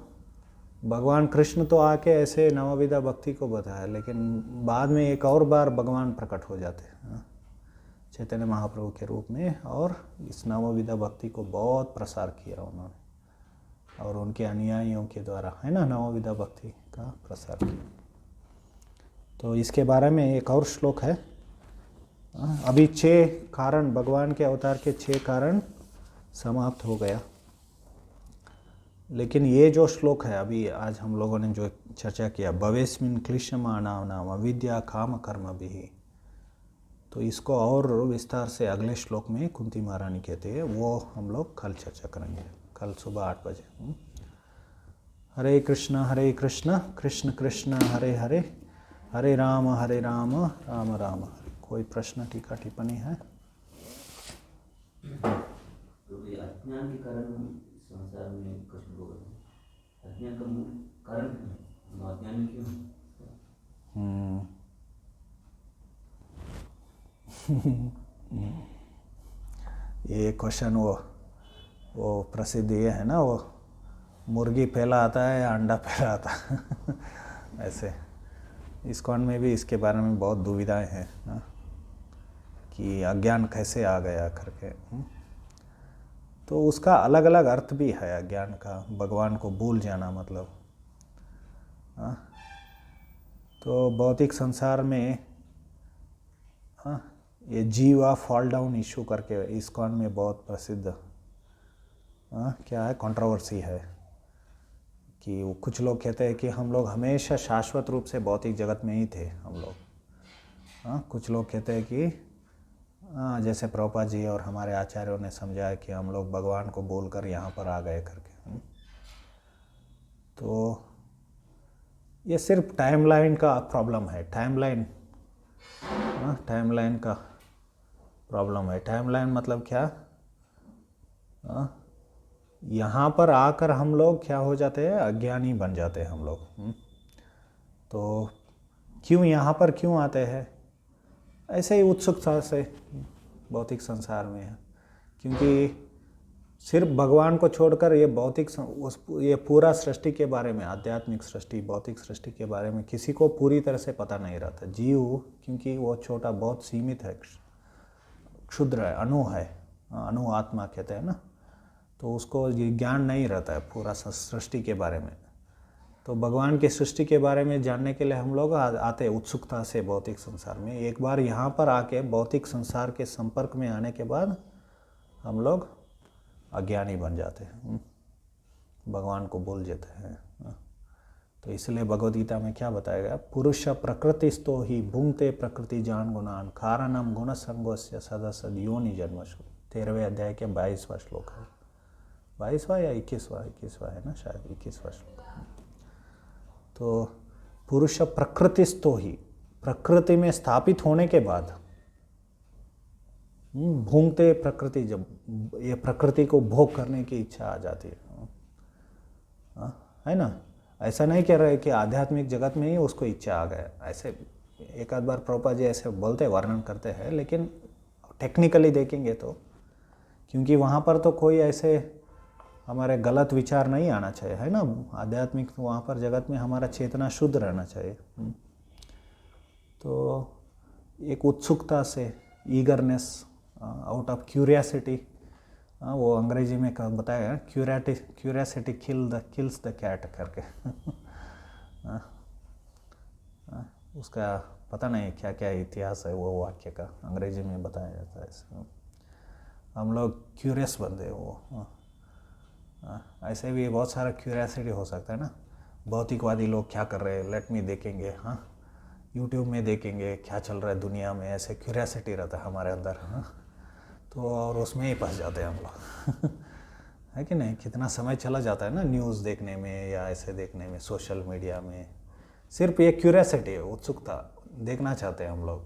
भगवान कृष्ण तो आके ऐसे नवविधा भक्ति को बताया, लेकिन बाद में एक और बार भगवान प्रकट हो जाते हैं चैतन्य महाप्रभु के रूप में, और इस नवविधा भक्ति को बहुत प्रसार किया उन्होंने, और उनके अनुयायियों के द्वारा, है ना, नवविधा भक्ति का प्रसार किया। तो इसके बारे में एक और श्लोक है। अभी 6 कारण, भगवान के अवतार के 6 कारण समाप्त हो गया, लेकिन ये जो श्लोक है अभी आज हम लोगों ने जो चर्चा किया, भवेस्मिन् क्लिश्यमाणां नाम अविद्या काम कर्म भी, तो इसको और विस्तार से अगले श्लोक में कुंती महारानी कहते हैं, वो हम लोग कल चर्चा करेंगे, कल सुबह 8 बजे। हरे कृष्ण कृष्ण कृष्ण हरे हरे, हरे राम राम राम हरे। कोई प्रश्न, टीका, टिप्पणी है? तो ये अज्ञान के कारण संसार में कष्ट भोग रहे हैं। अज्ञान का मूल कारण हम अज्ञानी क्यों हैं? ये क्वेश्चन वो प्रसिद्ध ये है ना, वो मुर्गी पहला आता है या अंडा पहला आता है ऐसे इस्कॉन में भी इसके बारे में बहुत दुविधाएं हैं ना, कि अज्ञान कैसे आ गया करके। तो उसका अलग अलग अर्थ भी है अज्ञान का, भगवान को भूल जाना मतलब। तो भौतिक संसार में ये जीवा फॉल डाउन इशू करके इस्कॉन में बहुत प्रसिद्ध क्या है, कंट्रोवर्सी है कि वो कुछ लोग कहते हैं कि हम लोग हमेशा शाश्वत रूप से भौतिक जगत में ही थे हम लोग। कुछ लोग कहते हैं कि जैसे प्रभुपाद जी और हमारे आचार्यों ने समझाया कि हम लोग भगवान को बोलकर यहाँ पर आ गए करके। तो ये सिर्फ टाइमलाइन का प्रॉब्लम है, टाइमलाइन का प्रॉब्लम है। टाइमलाइन मतलब क्या, यहाँ पर आकर हम लोग क्या हो जाते हैं, अज्ञानी बन जाते हैं हम लोग। तो क्यों यहाँ पर क्यों आते हैं, ऐसे ही उत्सुकता से भौतिक संसार में है, क्योंकि सिर्फ भगवान को छोड़कर ये भौतिक ये पूरा सृष्टि के बारे में, आध्यात्मिक सृष्टि, भौतिक सृष्टि के बारे में किसी को पूरी तरह से पता नहीं रहता। जीव क्योंकि वो छोटा, बहुत सीमित है, क्षुद्र है, अणु है, अणु आत्मा कहते हैं ना, तो उसको ये ज्ञान नहीं रहता है पूरा सृष्टि के बारे में। तो भगवान की सृष्टि के बारे में जानने के लिए हम लोग आते उत्सुकता से भौतिक संसार में। एक बार यहाँ पर आके भौतिक संसार के संपर्क में आने के बाद हम लोग अज्ञानी बन जाते हैं, भगवान को भूल जाते हैं। तो इसलिए भगवद गीता में क्या बताया गया, पुरुष प्रकृतिस्थो ही भुंगते प्रकृति जान गुणान कारणम गुण संगोस्य सदसद योनि जन्मशु। 13वें अध्याय के 22वां श्लोक है, 22वां या 21वां है ना, शायद 21वां श्लोक। तो पुरुष प्रकृतिस्थो ही, प्रकृति में स्थापित होने के बाद भूंगते प्रकृति, जब ये प्रकृति को भोग करने की इच्छा आ जाती है ना। ऐसा नहीं कह रहे कि आध्यात्मिक जगत में ही उसको इच्छा आ गया, ऐसे एक आध बार प्रभुपाद जी ऐसे बोलते, वर्णन करते हैं, लेकिन टेक्निकली देखेंगे तो, क्योंकि वहाँ पर तो कोई ऐसे हमारे गलत विचार नहीं आना चाहिए, है ना। आध्यात्मिक वहाँ पर जगत में हमारा चेतना शुद्ध रहना चाहिए। तो एक उत्सुकता से, ईगरनेस, आउट ऑफ क्यूरियासिटी, वो अंग्रेजी में बताया, क्यूरियासिटी किल्स द कैट करके। उसका पता नहीं क्या क्या इतिहास है वो वाक्य का, अंग्रेजी में बताया जाता है। हम लोग क्यूरियस बनते हैं वो। ऐसे भी बहुत सारा क्यूरियासिटी हो सकता है ना। भौतिकवादी लोग क्या कर रहे हैं, लेट मी देखेंगे, यूट्यूब में देखेंगे क्या चल रहा है दुनिया में, ऐसे क्यूरियासिटी रहता है हमारे अंदर। तो और उसमें ही फंस जाते हैं हम लोग। है कि नहीं, कितना समय चला जाता है ना न्यूज़ देखने में या ऐसे देखने में, सोशल मीडिया में। सिर्फ ये क्यूरियासिटी है, उत्सुकता, देखना चाहते हैं हम लोग,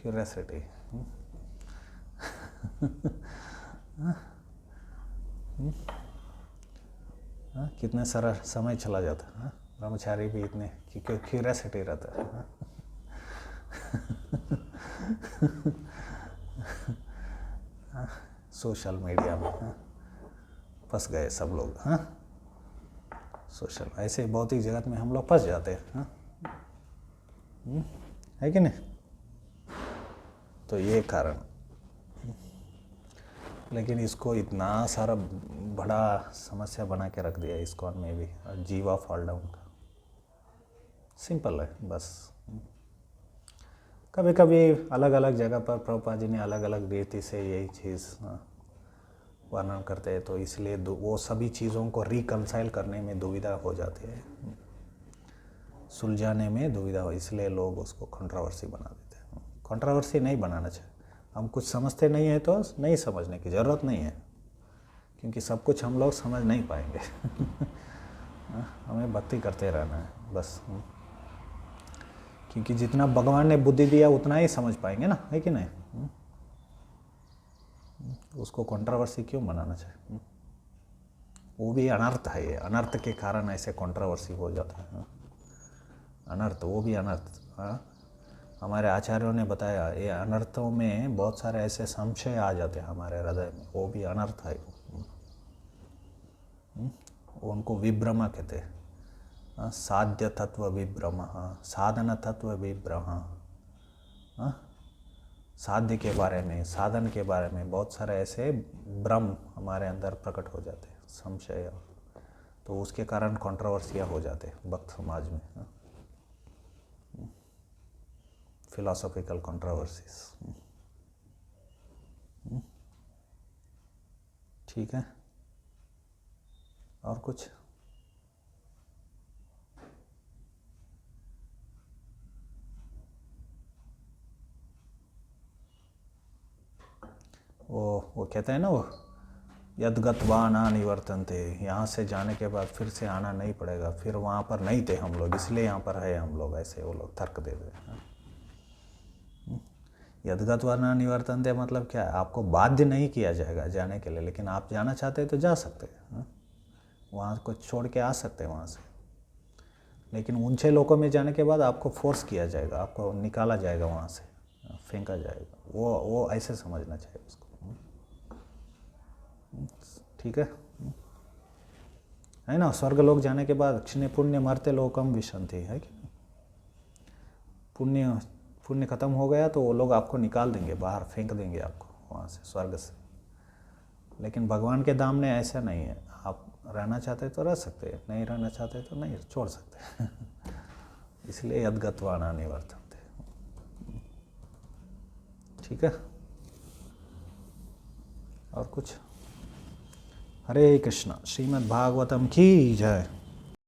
क्यूरियासिटी। कितने सारा समय चला जाता है, ब्रह्मचारी भी इतने क्यूरियासिटी रहता है। सोशल मीडिया में फंस गए सब लोग। सोशल, ऐसे भौतिक जगत में हम लोग फंस जाते हैं, है कि नहीं। तो ये कारण, लेकिन इसको इतना सारा बड़ा समस्या बना के रख दिया इस्कॉन में भी, जीवा फॉल डाउन का। सिंपल है बस। कभी कभी अलग अलग जगह पर प्रभुपाद जी ने अलग अलग रीति से यही चीज़ वर्णन करते हैं, तो इसलिए वो सभी चीज़ों को रिकंसाइल करने में दुविधा हो जाती है, सुलझाने में दुविधा हो, इसलिए लोग उसको कंट्रोवर्सी बना देते हैं। कंट्रोवर्सी नहीं बनाना चाहिए। हम कुछ समझते नहीं है तो नहीं समझने की ज़रूरत नहीं है, क्योंकि सब कुछ हम लोग समझ नहीं पाएंगे। हमें भक्ति करते रहना है बस, क्योंकि जितना भगवान ने बुद्धि दिया उतना ही समझ पाएंगे ना, है कि नहीं। उसको कंट्रोवर्सी क्यों बनाना चाहिए, वो भी अनर्थ है। ये अनर्थ के कारण ऐसे कंट्रोवर्सी हो जाता है, अनर्थ, वो भी अनर्थ। हमारे आचार्यों ने बताया, ये अनर्थों में बहुत सारे ऐसे संशय आ जाते हैं हमारे हृदय में, वो भी अनर्थ है। उनको विभ्रमा कहते हैं, साध्य तत्व विभ्रम, साधन तत्व विभ्रम। साध्य के बारे में, साधन के बारे में बहुत सारे ऐसे भ्रम हमारे अंदर प्रकट हो जाते हैं, संशय, तो उसके कारण कंट्रोवर्सियाँ हो जाते हैं भक्त समाज में। philosophical controversies. ठीक है, और कुछ? वो कहते हैं ना, वो यद्गत्वा न निवर्तन्ते, यहाँ से जाने के बाद फिर से आना नहीं पड़ेगा, फिर वहाँ पर नहीं थे हम लोग इसलिए यहाँ पर है हम लोग, ऐसे वो लोग तर्क दे रहे हैं। यद्गत्वा न निवर्तन्ते मतलब क्या है? आपको बाध्य नहीं किया जाएगा जाने के लिए, लेकिन आप जाना चाहते हैं तो जा सकते हैं, वहाँ को छोड़ के आ सकते हैं वहाँ से। लेकिन ऊंचे लोकों में जाने के बाद आपको फोर्स किया जाएगा, आपको निकाला जाएगा वहाँ से, फेंका जाएगा, वो ऐसे समझना चाहिए उसको। ठीक है ना? स्वर्ग लोक जाने के बाद क्षिणे पुण्य मर्त्य लोकम विशन्ति, है कि पुण्य खत्म हो गया तो वो लोग आपको निकाल देंगे बाहर, फेंक देंगे आपको वहाँ से, स्वर्ग से। लेकिन भगवान के दाम ने ऐसा नहीं है, आप रहना चाहते तो रह सकते हैं, नहीं रहना चाहते तो नहीं छोड़ सकते। इसलिए यद्गत्वा न निवर्तन्ते। ठीक है, और कुछ? हरे कृष्णा। श्रीमद् भागवतम की जय।